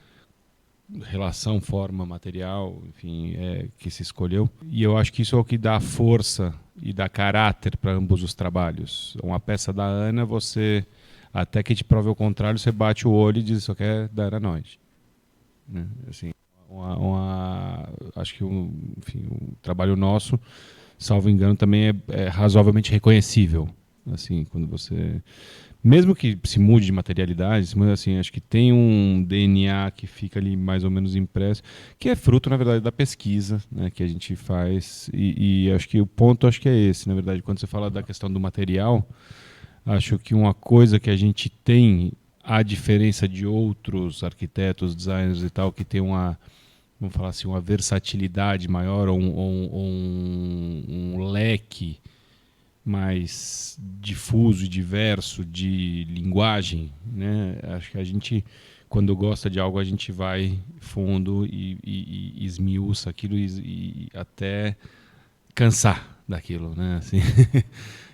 relação forma-material, enfim, que se escolheu. E eu acho que isso é o que dá força e dá caráter para ambos os trabalhos. Uma peça da Ana, você, até que te prove o contrário, você bate o olho e diz, isso aqui é da Ana Noide. Né? Assim, acho que enfim, o trabalho nosso, salvo engano, também é razoavelmente reconhecível. Assim, quando você... Mesmo que se mude de materialidade, mas assim, acho que tem um DNA que fica ali mais ou menos impresso, que é fruto, na verdade, da pesquisa, né, que a gente faz. E acho que o ponto acho que é esse, na verdade, quando você fala da questão do material, acho que uma coisa que a gente tem, a diferença de outros arquitetos, designers e tal, que tem vamos falar assim, uma versatilidade maior, ou um leque mais difuso e diverso de linguagem, né? Acho que a gente, quando gosta de algo, a gente vai fundo e esmiuça aquilo e até cansar daquilo, né? Assim,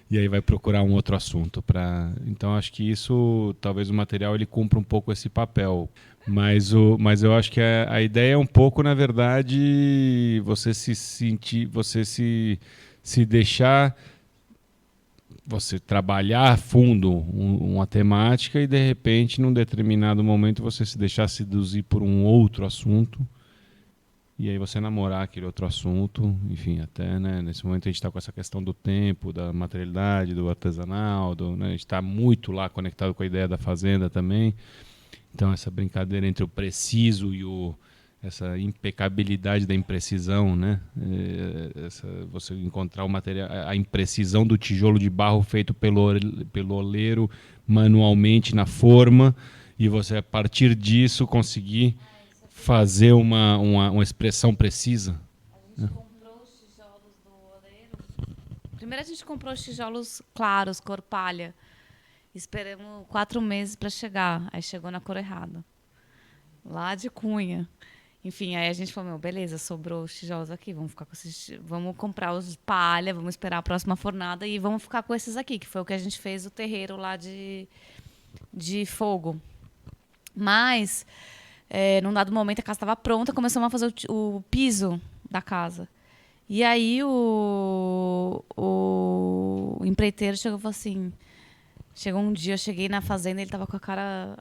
e aí vai procurar um outro assunto para. Então acho que isso, talvez o material ele cumpra um pouco esse papel. Mas eu acho que a ideia é um pouco, na verdade, você se sentir, você se deixar, você trabalhar a fundo uma temática e, de repente, num determinado momento, você se deixar seduzir por um outro assunto e aí você namorar aquele outro assunto. Enfim, até, né, nesse momento a gente está com essa questão do tempo, da materialidade, do artesanal, né, a gente está muito lá conectado com a ideia da fazenda também. Então, essa brincadeira entre o preciso e essa impecabilidade da imprecisão, né? Você encontrar o material, a imprecisão do tijolo de barro feito pelo oleiro manualmente na forma, e você, a partir disso, conseguir fazer uma expressão precisa. A gente comprou os tijolos do oleiro. Primeiro a gente comprou os tijolos claros, cor palha. Esperamos 4 meses para chegar. Aí chegou na cor errada. Lá de Cunha. Enfim, aí a gente falou, beleza, sobrou os tijolos aqui, vamos comprar os palha, vamos esperar a próxima fornada e vamos ficar com esses aqui, que foi o que a gente fez o terreiro lá de fogo. Mas, num dado momento, a casa estava pronta, começamos a fazer o piso da casa. E aí o empreiteiro chegou e falou assim, chegou um dia, eu cheguei na fazenda, ele estava com a cara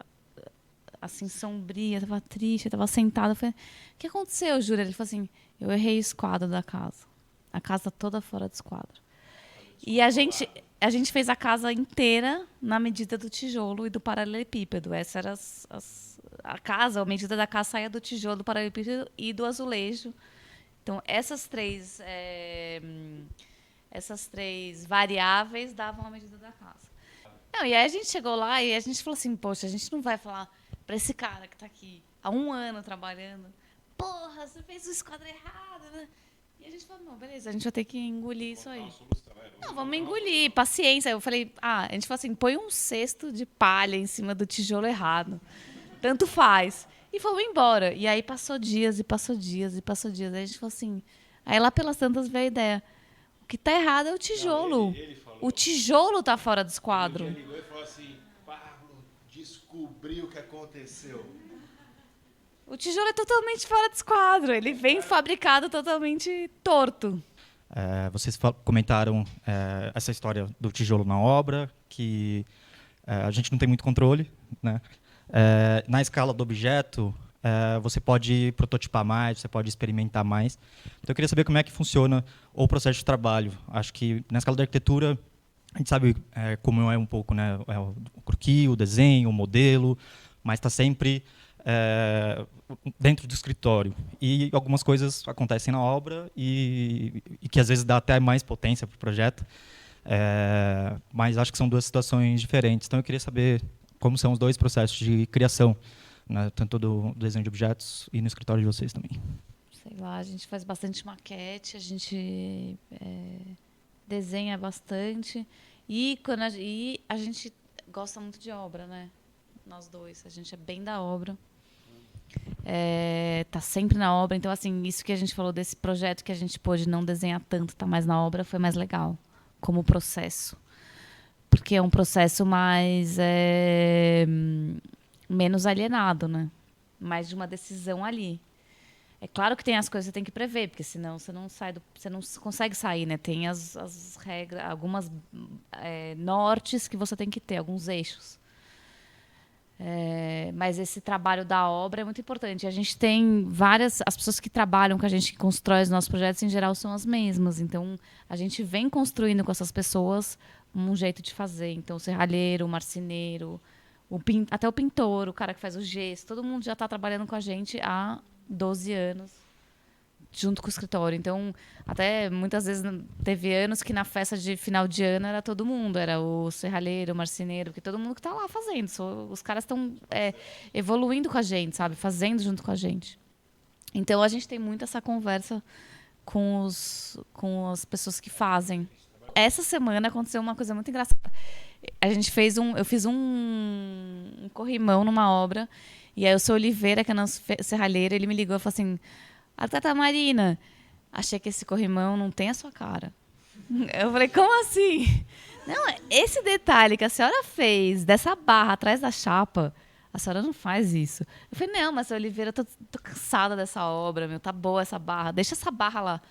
assim, sombria, tava triste, tava sentado. Eu falei, o que aconteceu, Júlia? Ele falou assim, eu errei o esquadro da casa. A casa tá toda fora do esquadro. E a gente fez a casa inteira na medida do tijolo e do paralelepípedo. Essa era a casa, a medida da casa saía do tijolo, do paralelepípedo e do azulejo. Então, essas três variáveis davam a medida da casa. Não, e aí a gente chegou lá e a gente falou assim, poxa, a gente não vai falar para esse cara que está aqui há 1 ano trabalhando, porra, você fez o esquadro errado, né? E a gente falou, não, beleza, a gente vai ter que engolir isso aí. Não, vamos engolir, paciência. Eu falei, a gente falou assim, põe um cesto de palha em cima do tijolo errado. Tanto faz. E fomos embora. E aí passou dias, e passou dias, e passou dias. Aí a gente falou assim, aí lá pelas tantas veio a ideia, o que tá errado é o tijolo. Ele falou, O tijolo tá fora do esquadro. ele ligou e falou assim, Pablo, descobri o que aconteceu. O tijolo é totalmente fora do esquadro. Ele vem fabricado totalmente torto. Vocês comentaram essa história do tijolo na obra, que a gente não tem muito controle, né? Na escala do objeto, você pode prototipar mais, você pode experimentar mais. Então, eu queria saber como é que funciona o processo de trabalho. Acho que na escala da arquitetura, a gente sabe como é um pouco, né, o croquis, o desenho, o modelo, mas está sempre dentro do escritório. E algumas coisas acontecem na obra e que às vezes dá até mais potência para o projeto, mas acho que são duas situações diferentes. Então eu queria saber como são os dois processos de criação, né, tanto do desenho de objetos e no escritório de vocês também. Sei lá, a gente faz bastante maquete, a gente desenha bastante e a gente gosta muito de obra, né? Nós dois, a gente é bem da obra. Tá sempre na obra, então assim, isso que a gente falou desse projeto que a gente pôde não desenhar tanto, tá mais na obra, foi mais legal como processo, porque é um processo mais menos alienado, né? Mais de uma decisão ali. É claro que tem as coisas que você tem que prever, porque senão você não consegue sair, né? Tem as regras, algumas nortes que você tem que ter, alguns eixos. Mas esse trabalho da obra é muito importante. A gente tem as pessoas que trabalham com a gente, que constrói os nossos projetos, em geral, são as mesmas. Então, a gente vem construindo com essas pessoas um jeito de fazer. Então, o serralheiro, o marceneiro, até o pintor, o cara que faz o gesso, todo mundo já está trabalhando com a gente há 12 anos, junto com o escritório. Então, até muitas vezes teve anos que na festa de final de ano era todo mundo, era o serralheiro, o marceneiro, porque todo mundo que está lá fazendo. Os caras estão evoluindo com a gente, sabe? Fazendo junto com a gente. Então, a gente tem muito essa conversa com as pessoas que fazem. Essa semana aconteceu uma coisa muito engraçada. Eu fiz um corrimão numa obra, e aí o seu Oliveira, que é nosso serralheiro, ele me ligou e falou assim, Arteta Marina, achei que esse corrimão não tem a sua cara. Eu falei, como assim? Não, esse detalhe que a senhora fez dessa barra atrás da chapa, a senhora não faz isso. Eu falei, não, mas seu Oliveira, eu tô cansada dessa obra, tá boa essa barra, deixa essa barra lá.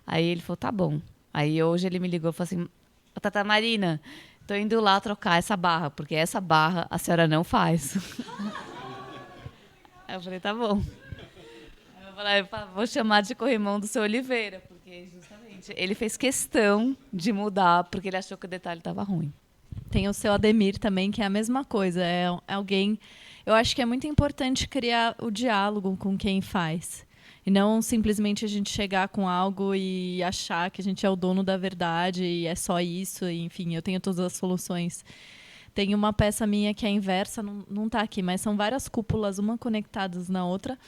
Aí ele falou, tá bom. Aí hoje ele me ligou e falou assim, Arteta Marina, tô indo lá trocar essa barra, porque essa barra a senhora não faz. Aí eu falei, tá bom. Vou chamar de corrimão do seu Oliveira, porque justamente ele fez questão de mudar, porque ele achou que o detalhe estava ruim. Tem o seu Ademir também, que é a mesma coisa. É alguém... Eu acho que é muito importante criar o diálogo com quem faz. E não simplesmente a gente chegar com algo e achar que a gente é o dono da verdade e é só isso. E, enfim, eu tenho todas as soluções. Tem uma peça minha que é inversa, não está aqui, mas são várias cúpulas, uma conectadas na outra.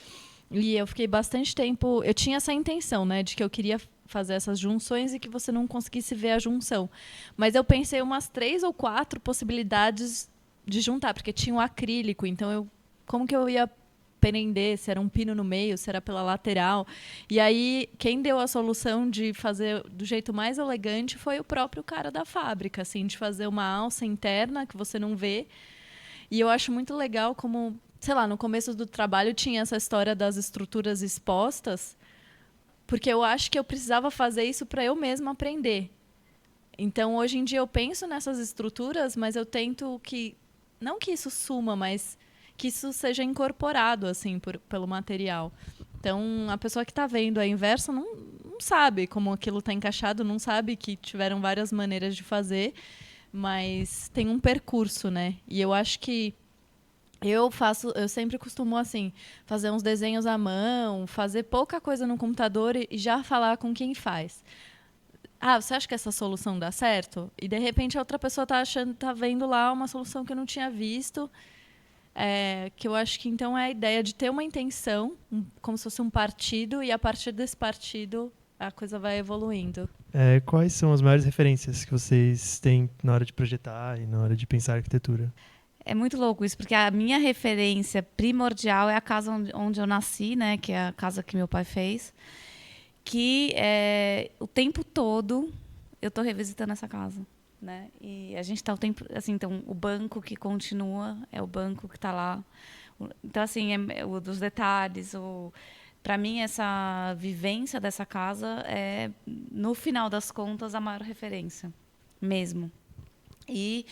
E eu fiquei bastante tempo... Eu tinha essa intenção, né, de que eu queria fazer essas junções e que você não conseguisse ver a junção. Mas eu pensei umas 3 ou 4 possibilidades de juntar, porque tinha o acrílico, então como que eu ia prender, se era um pino no meio, se era pela lateral. E aí, quem deu a solução de fazer do jeito mais elegante foi o próprio cara da fábrica, assim, de fazer uma alça interna que você não vê. E eu acho muito legal como... Sei lá, no começo do trabalho tinha essa história das estruturas expostas, porque eu acho que eu precisava fazer isso para eu mesma aprender. Então, hoje em dia, eu penso nessas estruturas, mas eu tento que... Não que isso suma, mas que isso seja incorporado assim, pelo material. Então, a pessoa que está vendo a inversa não sabe como aquilo está encaixado, não sabe que tiveram várias maneiras de fazer, mas tem um percurso, né? E eu acho que eu sempre costumo assim, fazer uns desenhos à mão, fazer pouca coisa no computador e já falar com quem faz. Ah, você acha que essa solução dá certo? E de repente a outra pessoa tá vendo lá uma solução que eu não tinha visto. Que eu acho que então é a ideia de ter uma intenção, como se fosse um partido, e a partir desse partido a coisa vai evoluindo. Quais são as maiores referências que vocês têm na hora de projetar e na hora de pensar arquitetura? É muito louco isso, porque a minha referência primordial é a casa onde eu nasci, né, que é a casa que meu pai fez, que o tempo todo eu estou revisitando essa casa, né? E a gente está o tempo, assim, então o banco que continua é o banco que está lá. Então, assim, o dos detalhes, para mim essa vivência dessa casa é, no final das contas, a maior referência, mesmo. E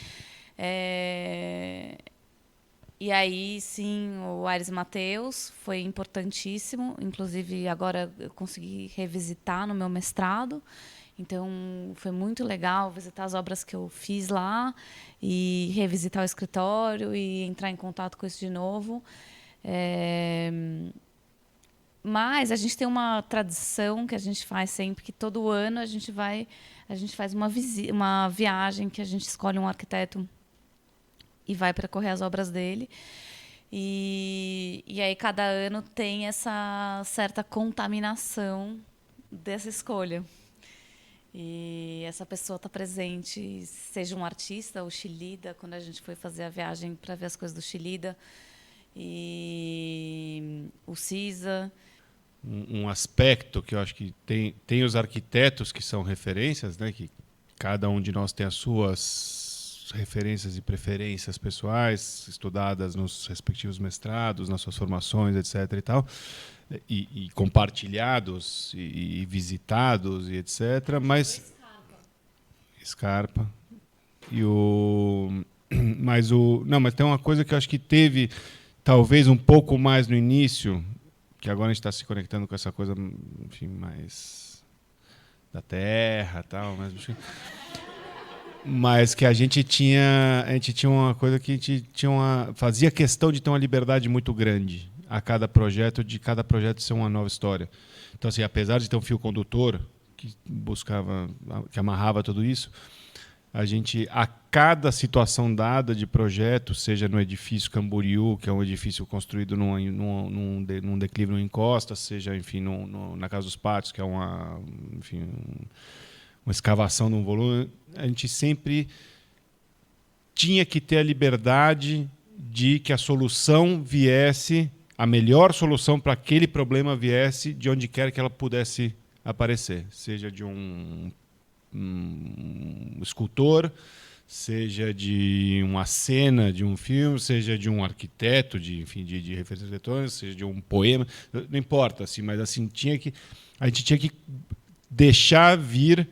aí, sim, o Aires Mateus foi importantíssimo. Inclusive, agora eu consegui revisitar no meu mestrado. Então, foi muito legal visitar as obras que eu fiz lá e revisitar o escritório e entrar em contato com isso de novo. Mas a gente tem uma tradição que a gente faz sempre, que todo ano a gente faz uma viagem que a gente escolhe um arquiteto e vai percorrer as obras dele. E aí cada ano tem essa certa contaminação dessa escolha. E essa pessoa está presente, seja um artista, o Chilida, quando a gente foi fazer a viagem para ver as coisas do Chilida, e o Cisa. Um aspecto que eu acho que tem os arquitetos que são referências, né, que cada um de nós tem as suas referências e preferências pessoais, estudadas nos respectivos mestrados, nas suas formações, etc. e tal, e compartilhados e visitados e etc. Mas Scarpa mas tem uma coisa que eu acho que teve talvez um pouco mais no início, que agora a gente está se conectando com essa coisa, enfim, mais da terra, tal, mas que a gente tinha uma coisa que a gente fazia questão de ter uma liberdade muito grande a cada projeto, de cada projeto ser uma nova história. Então, assim, apesar de ter um fio condutor que amarrava tudo isso, a gente, a cada situação dada de projeto, seja no edifício Camboriú, que é um edifício construído num declive, numa encosta, seja, enfim, na Casa dos Pátios, que é uma escavação de um volume, a gente sempre tinha que ter a liberdade de que a solução viesse, a melhor solução para aquele problema viesse de onde quer que ela pudesse aparecer, seja de um escultor, seja de uma cena de um filme, seja de um arquiteto, de referências arquitetônicas, seja de um poema, não importa, assim, mas assim a gente tinha que deixar vir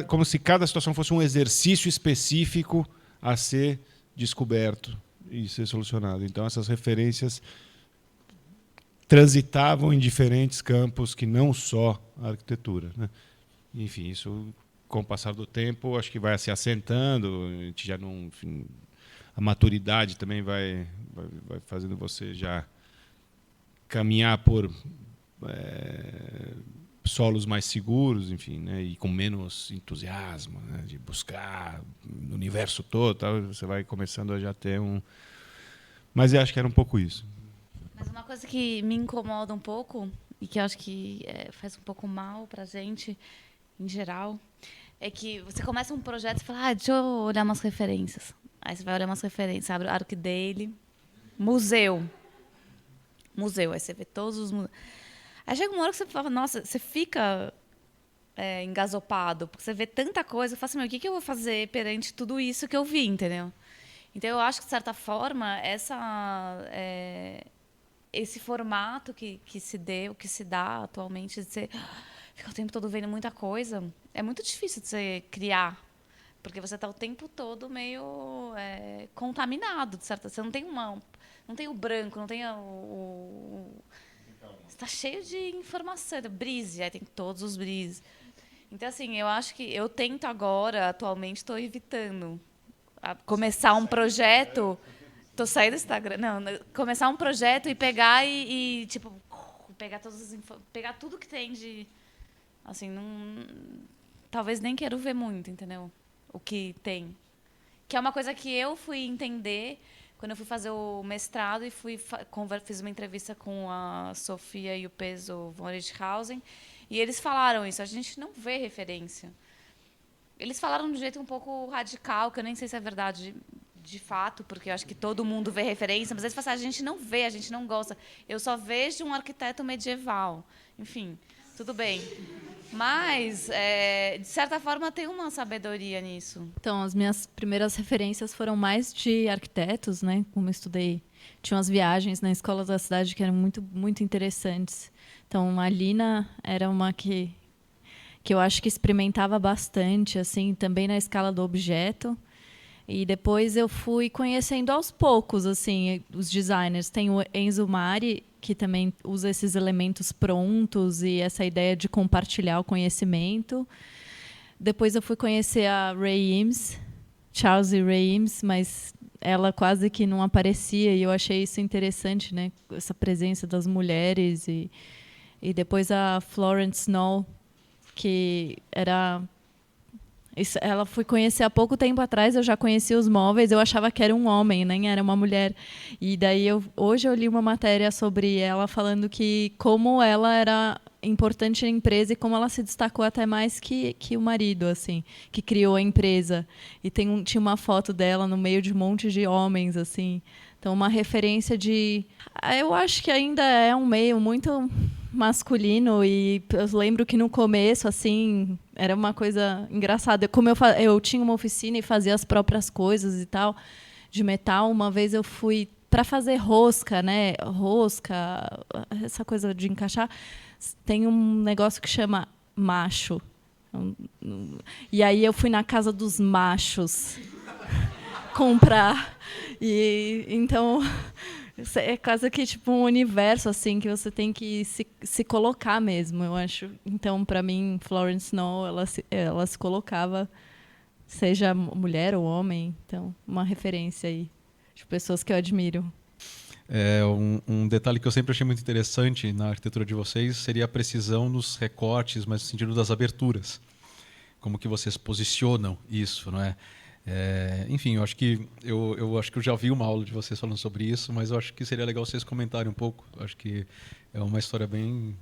como se cada situação fosse um exercício específico a ser descoberto e ser solucionado. Então essas referências transitavam em diferentes campos que não só a arquitetura, né? Enfim, isso, com o passar do tempo, acho que vai se assentando, a gente já não, enfim, a maturidade também vai fazendo você já caminhar por solos mais seguros, enfim, né, e com menos entusiasmo, né, de buscar no universo todo, tal, você vai começando a já ter Mas eu acho que era um pouco isso. Mas uma coisa que me incomoda um pouco, e que eu acho que faz um pouco mal pra gente, em geral, é que você começa um projeto e fala, deixa eu olhar umas referências. Aí você vai olhar umas referências, abre o ArcDaily, museu. Aí você vê todos os museus. Aí chega uma hora que você fala, nossa, você fica engasopado, porque você vê tanta coisa, eu falo assim, o que eu vou fazer perante tudo isso que eu vi, entendeu? Então, eu acho que, de certa forma, esse formato que se dá atualmente, de você ficar o tempo todo vendo muita coisa, é muito difícil de você criar, porque você está o tempo todo meio contaminado, de certa. Você não tem o branco, não tem você está cheio de informação, brise, aí tem todos os brises. Então, assim, eu acho que eu tento agora, atualmente, estou evitando começar um projeto. Tô saindo do Instagram. Não, começar um projeto e pegar e tipo, pegar pegar tudo que tem de. Assim, talvez nem quero ver muito, entendeu? O que tem. Que é uma coisa que eu fui entender quando eu fui fazer o mestrado e fiz uma entrevista com a Sofia e o Peso von Richthofen. E eles falaram isso, a gente não vê referência. Eles falaram de um jeito um pouco radical, que eu nem sei se é verdade de fato, porque eu acho que todo mundo vê referência, mas eles falam assim, a gente não vê, a gente não gosta. Eu só vejo um arquiteto medieval. Enfim, tudo bem. Mas, de certa forma, tem uma sabedoria nisso. Então, as minhas primeiras referências foram mais de arquitetos, né? Como eu estudei, tinha umas viagens na escola da cidade que eram muito, muito interessantes. Então, a Lina era uma que eu acho que experimentava bastante, assim, também na escala do objeto. E depois eu fui conhecendo aos poucos, assim, os designers. Tem o Enzo Mari, que também usa esses elementos prontos e essa ideia de compartilhar o conhecimento. Depois eu fui conhecer a Ray Eames, Charles e Ray Eames, mas ela quase que não aparecia e eu achei isso interessante, né? Essa presença das mulheres. E depois a Florence Snow, que era... Ela fui conhecer há pouco tempo atrás, eu já conhecia os móveis, eu achava que era um homem, nem era uma mulher. E daí hoje eu li uma matéria sobre ela falando que como ela era importante na empresa e como ela se destacou até mais que o marido, assim, que criou a empresa. E tinha uma foto dela no meio de um monte de homens, assim. Então, uma referência de... Eu acho que ainda é um meio muito masculino e eu lembro que no começo, assim, era uma coisa engraçada. Como eu tinha uma oficina e fazia as próprias coisas e tal, de metal, uma vez eu fui para fazer rosca, né? Rosca, essa coisa de encaixar, tem um negócio que chama macho. E aí eu fui na casa dos machos comprar. E então é quase que tipo um universo assim que você tem que se colocar mesmo, eu acho. Então, para mim, Florence Snow, ela se colocava, seja mulher ou homem. Então, uma referência aí de pessoas que eu admiro. Um detalhe que eu sempre achei muito interessante na arquitetura de vocês seria a precisão nos recortes, mas no sentido das aberturas. Como que vocês posicionam isso, não é? Enfim, eu acho que eu já vi uma aula de vocês falando sobre isso, mas eu acho que seria legal vocês comentarem um pouco. Eu acho que é uma história bem,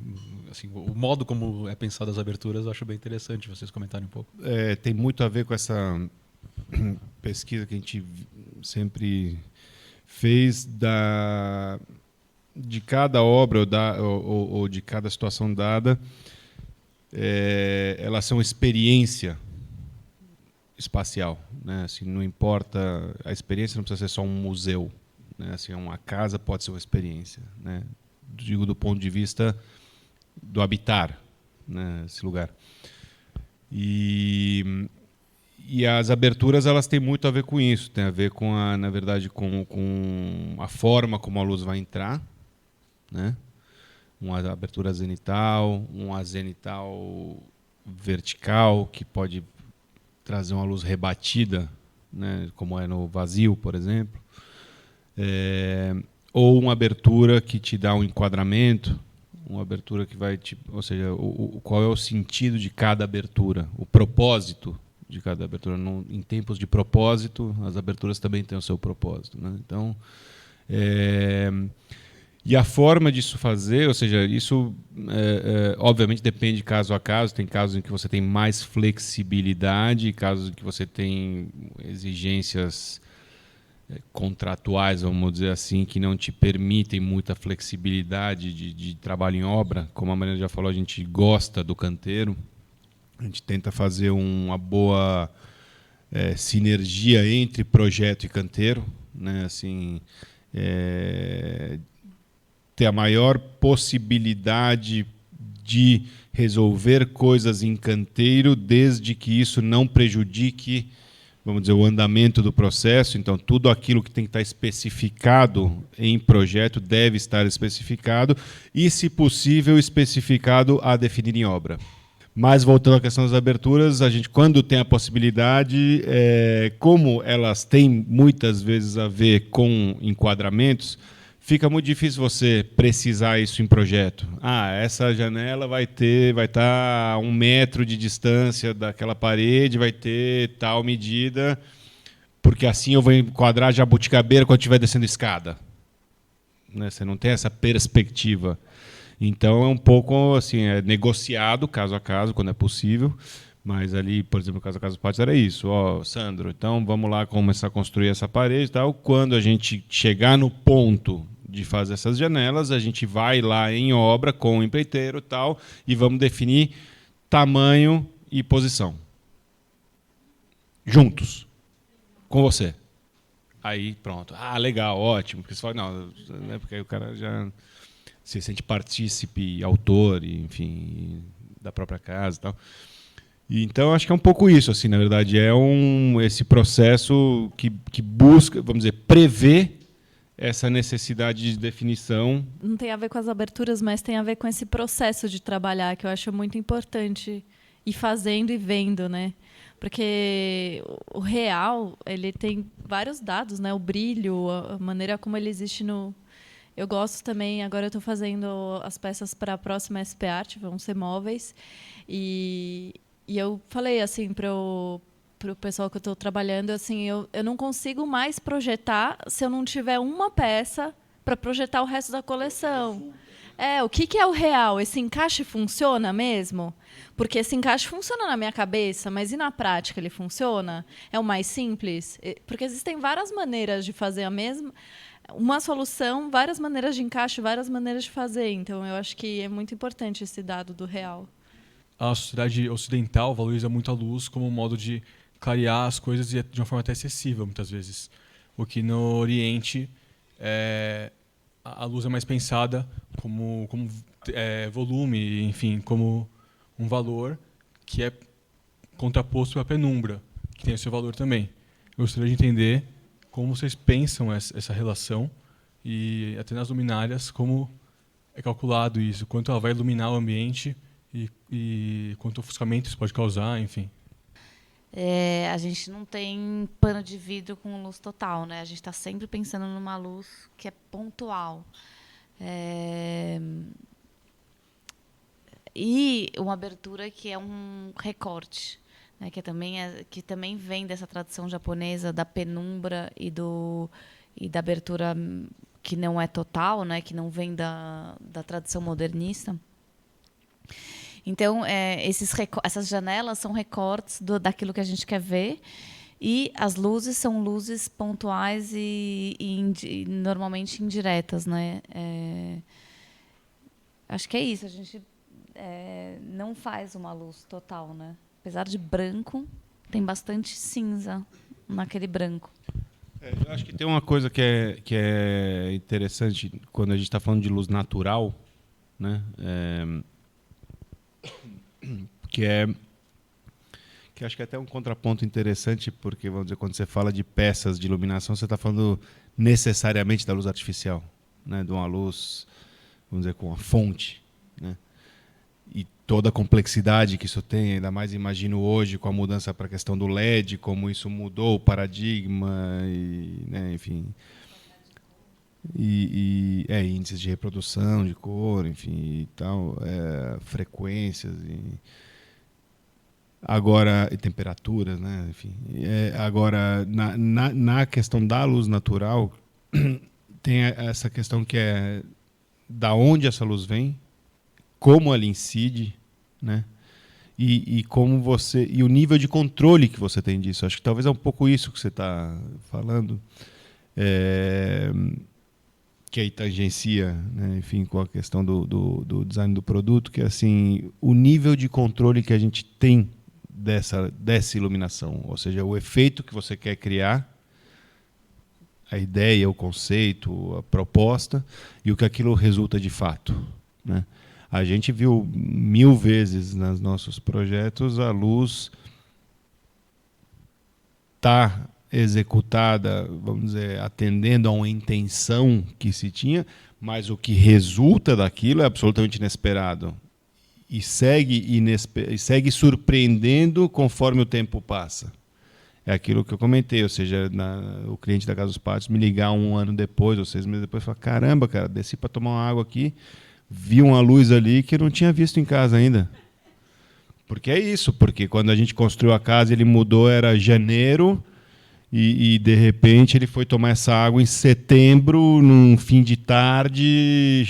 assim, o modo como é pensado as aberturas, eu acho bem interessante vocês comentarem um pouco. Tem muito a ver com essa pesquisa que a gente sempre fez de cada obra ou de cada situação dada, elas são experiência espacial, né? Assim, não importa, a experiência não precisa ser só um museu, né? Assim, uma casa pode ser uma experiência, né? Digo do ponto de vista do habitar, né? Esse lugar. E as aberturas, elas têm muito a ver com isso, tem a ver com na verdade com a forma como a luz vai entrar, né? Uma abertura zenital, um azenital vertical que pode trazer uma luz rebatida, né, como é no vazio, por exemplo, ou uma abertura que te dá um enquadramento, uma abertura que vai, ou seja, qual é o sentido de cada abertura, o propósito de cada abertura. Em tempos de propósito, as aberturas também têm o seu propósito, né? Então, e a forma disso fazer, ou seja, isso obviamente depende de caso a caso. Tem casos em que você tem mais flexibilidade, casos em que você tem exigências contratuais, vamos dizer assim, que não te permitem muita flexibilidade de trabalho em obra. Como a Mariana já falou, a gente gosta do canteiro, a gente tenta fazer uma boa sinergia entre projeto e canteiro, né? Assim, ter a maior possibilidade de resolver coisas em canteiro, desde que isso não prejudique, vamos dizer, o andamento do processo. Então, tudo aquilo que tem que estar especificado em projeto deve estar especificado e, se possível, especificado a definir em obra. Mas, voltando à questão das aberturas, a gente, quando tem a possibilidade, como elas têm muitas vezes a ver com enquadramentos, fica muito difícil você precisar isso em projeto. Essa janela vai estar a 1 metro de distância daquela parede, vai ter tal medida, porque assim eu vou enquadrar a jabuticabeira quando estiver descendo escada. Né? Você não tem essa perspectiva. Então é um pouco assim, é negociado caso a caso, quando é possível. Mas ali, por exemplo, no caso da Casa dos Patos, era isso. Ó, Sandro, então vamos lá começar a construir essa parede e tal. Quando a gente chegar no ponto de fazer essas janelas, a gente vai lá em obra com o empreiteiro e tal, e vamos definir tamanho e posição. Juntos. Com você. Aí, pronto. Ah, legal, ótimo. Porque você fala, não, né, porque aí o cara já se sente partícipe, autor, enfim, da própria casa e tal. Então, acho que é um pouco isso, assim, na verdade, esse processo que busca, vamos dizer, prever essa necessidade de definição. Não tem a ver com as aberturas, mas tem a ver com esse processo de trabalhar, que eu acho muito importante ir fazendo e vendo, né? Porque o real, ele tem vários dados, né? O brilho, a maneira como ele existe no... Eu gosto também, agora eu estou fazendo as peças para a próxima SP Art, vão ser móveis, e eu falei assim para o pessoal que eu estou trabalhando, assim, eu não consigo mais projetar se eu não tiver uma peça para projetar o resto da coleção. O que é o real? Esse encaixe funciona mesmo? Porque esse encaixe funciona na minha cabeça, mas e na prática ele funciona? É o mais simples? Porque existem várias maneiras de fazer uma solução, várias maneiras de encaixe, várias maneiras de fazer. Então, eu acho que é muito importante esse dado do real. A sociedade ocidental valoriza muito a luz como um modo de clarear as coisas de uma forma até excessiva, muitas vezes. O que no Oriente, a luz é mais pensada como volume, enfim, como um valor que é contraposto à penumbra, que tem o seu valor também. Eu gostaria de entender como vocês pensam essa relação e até nas luminárias, como é calculado isso, quanto ela vai iluminar o ambiente e quanto ofuscamento isso pode causar, enfim. A gente não tem pano de vidro com luz total, né? A gente está sempre pensando numa luz que é pontual. E uma abertura que é um recorte, né? Que também vem dessa tradição japonesa da penumbra e da abertura que não é total, né? Que não vem da tradição modernista. Então, essas janelas são recortes daquilo que a gente quer ver, e as luzes são luzes pontuais e normalmente indiretas, né? Acho que é isso. A gente não faz uma luz total, né? Apesar de branco, tem bastante cinza naquele branco. Eu acho que tem uma coisa que é interessante quando a gente está falando de luz natural, né? Que acho que é até um contraponto interessante, porque, vamos dizer, quando você fala de peças de iluminação, você está falando necessariamente da luz artificial, né? De uma luz, vamos dizer, com uma fonte, né? E toda a complexidade que isso tem, ainda mais imagino hoje com a mudança para a questão do LED, como isso mudou o paradigma, né, enfim... índices de reprodução de cor, enfim, e tal, frequências e temperaturas, né, enfim. Agora, na questão da luz natural, tem essa questão que é da onde essa luz vem, como ela incide, né, e como e o nível de controle que você tem disso. Acho que talvez é um pouco isso que você está falando. Que aí tangencia, né, enfim, com a questão do design do produto, que é assim, o nível de controle que a gente tem dessa iluminação, ou seja, o efeito que você quer criar, a ideia, o conceito, a proposta, e o que aquilo resulta de fato, né? A gente viu 1000 vezes nos nossos projetos a luz tá executada, vamos dizer, atendendo a uma intenção que se tinha, mas o que resulta daquilo é absolutamente inesperado e segue surpreendendo conforme o tempo passa. É aquilo que eu comentei, ou seja, o cliente da Casa dos Patos me ligar 1 ano depois ou 6 meses depois e falar: caramba, cara, desci para tomar uma água aqui, vi uma luz ali que eu não tinha visto em casa ainda. Porque é isso, porque quando a gente construiu a casa, ele mudou, era janeiro, e de repente ele foi tomar essa água em setembro, num fim de tarde,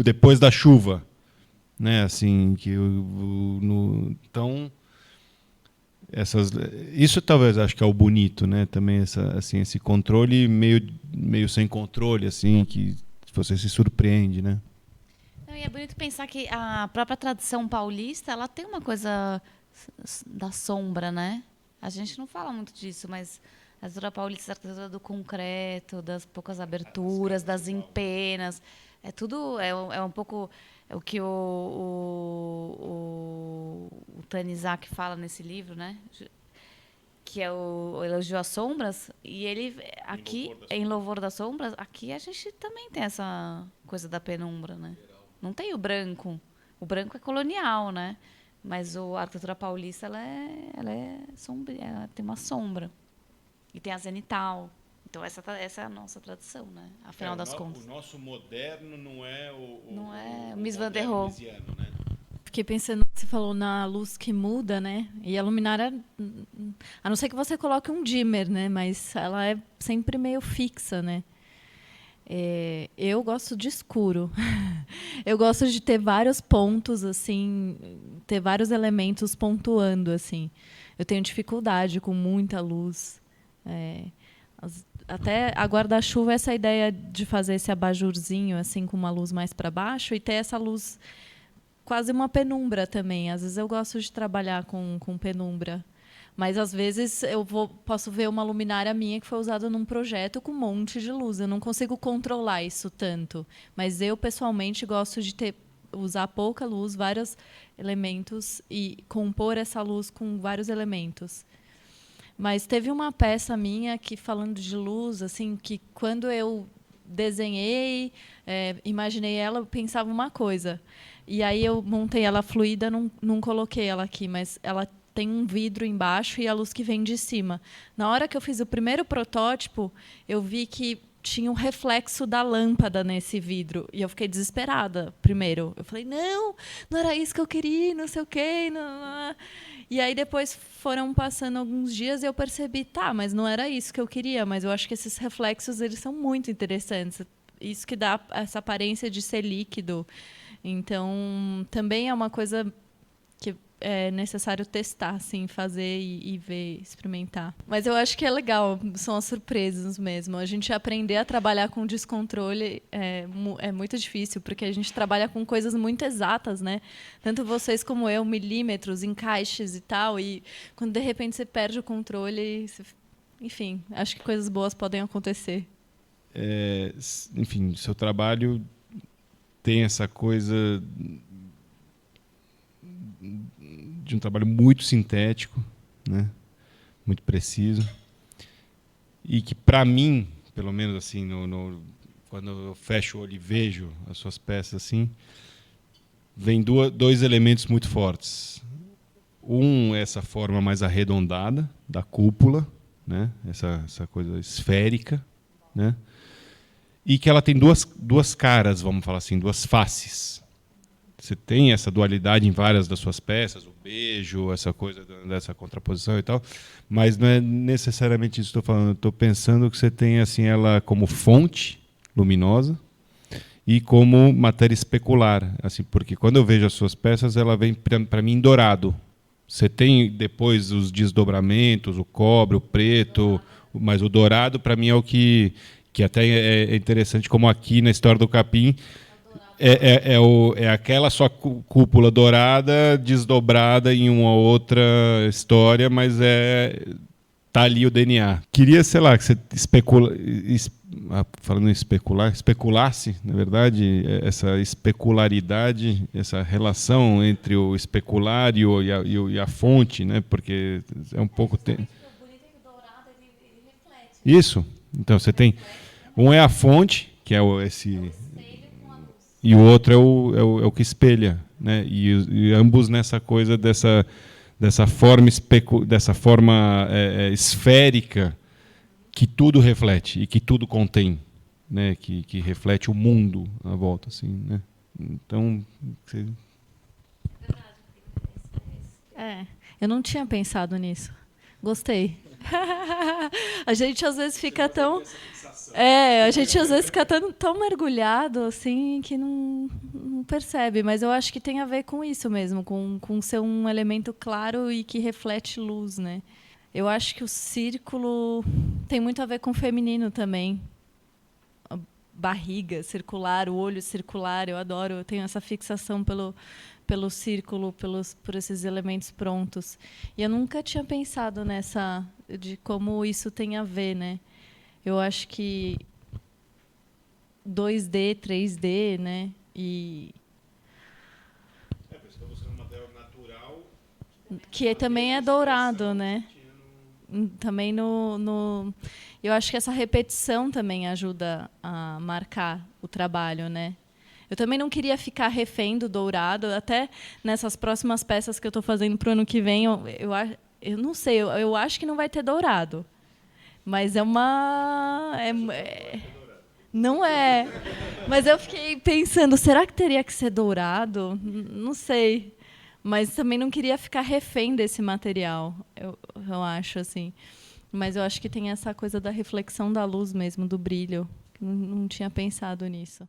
depois da chuva. né? Assim, então isso talvez acho que é o bonito, né? Também assim, esse controle meio sem controle, assim, que você se surpreende, né? Não, e é bonito pensar que a própria tradição paulista, ela tem uma coisa da sombra, né? A gente não fala muito disso, mas a arquitetura paulista, a arquitetura do concreto, das poucas aberturas, das empenas, é tudo, é um pouco o que o Tanizak fala nesse livro, né? Que é o Elogio às Sombras, e ele aqui, em Louvor das Sombras, aqui a gente também tem essa coisa da penumbra, né? Não tem o branco. O branco é colonial, né? Mas a arquitetura paulista, ela é sombria, ela tem uma sombra. E tem a zenital. Então, essa é a nossa tradição, né? Afinal das contas. O nosso moderno não é Não é o Mies van der Rohe. né? Fiquei pensando, você falou na luz que muda, né? E a luminária, a não ser que você coloque um dimmer, né? Mas ela é sempre meio fixa, né? Eu gosto de escuro. Eu gosto de ter vários pontos, assim, ter vários elementos pontuando, assim. Eu tenho dificuldade com muita luz. Até a guarda-chuva, essa ideia de fazer esse abajurzinho, assim, com uma luz mais para baixo e ter essa luz quase uma penumbra também. Às vezes eu gosto de trabalhar com penumbra. Mas, às vezes, posso ver uma luminária minha que foi usada num projeto com um monte de luz. Eu não consigo controlar isso tanto. Mas eu, pessoalmente, gosto de usar pouca luz, vários elementos, e compor essa luz com vários elementos. Mas teve uma peça minha que, falando de luz, assim, que quando eu desenhei, imaginei ela, eu pensava uma coisa. E aí eu montei ela fluida, não coloquei ela aqui, mas ela tem um vidro embaixo e a luz que vem de cima. Na hora que eu fiz o primeiro protótipo, eu vi que tinha um reflexo da lâmpada nesse vidro. E eu fiquei desesperada, primeiro. Eu falei, não era isso que eu queria, não sei o quê. Não. E aí depois foram passando alguns dias e eu percebi, mas não era isso que eu queria, mas eu acho que esses reflexos eles são muito interessantes. Isso que dá essa aparência de ser líquido. Então, também é uma coisa que é necessário testar, assim, fazer e ver, experimentar. Mas eu acho que é legal, são as surpresas mesmo. A gente aprender a trabalhar com descontrole é muito difícil, porque a gente trabalha com coisas muito exatas, né? Tanto vocês como eu, milímetros, encaixes e tal, e quando de repente você perde o controle, enfim, acho que coisas boas podem acontecer. Enfim, seu trabalho tem essa coisa de um trabalho muito sintético, né? Muito preciso, e que, para mim, pelo menos assim, quando eu fecho o olho e vejo as suas peças assim, vem dois elementos muito fortes. Um é essa forma mais arredondada da cúpula, né? Essa coisa esférica, né? E que ela tem duas caras, vamos falar assim, duas faces. Você tem essa dualidade em várias das suas peças, o beijo, essa coisa dessa contraposição e tal, mas não é necessariamente isso que estou falando. Estou pensando que você tem assim ela como fonte luminosa e como matéria especular, assim, porque quando eu vejo as suas peças, ela vem para mim em dourado. Você tem depois os desdobramentos, o cobre, o preto, mas o dourado para mim é o que até é interessante, como aqui na história do Capim, é aquela só cúpula dourada desdobrada em uma outra história, mas tá ali o DNA. Queria, sei lá, que você falando em especulasse, na verdade, essa especularidade, essa relação entre o especular e a fonte, né? Porque é um pouco... Isso. Então, você tem... Um é a fonte, que é esse... E o outro é o que espelha, né? E ambos nessa coisa dessa forma esférica que tudo reflete e que tudo contém, né? Que reflete o mundo à volta, assim, né? Então, eu não tinha pensado nisso. Gostei. A gente às vezes fica tão... a gente às vezes fica tão mergulhado assim que não percebe, mas eu acho que tem a ver com isso mesmo, com ser um elemento claro e que reflete luz, né? Eu acho que o círculo tem muito a ver com o feminino também. A barriga circular, o olho circular, eu adoro, eu tenho essa fixação pelo círculo, por esses elementos prontos. E eu nunca tinha pensado de como isso tem a ver, né? Eu acho que 2D, 3D, né? E Estou buscando um material natural. que também é dourado, né? Também eu acho que essa repetição também ajuda a marcar o trabalho, né? Eu também não queria ficar refém do dourado, até nessas próximas peças que eu estou fazendo para o ano que vem, eu não sei, eu acho que não vai ter dourado. Mas não é. Mas eu fiquei pensando, será que teria que ser dourado? Não sei. Mas também não queria ficar refém desse material, eu acho, assim. Mas eu acho que tem essa coisa da reflexão da luz mesmo, do brilho. Não tinha pensado nisso.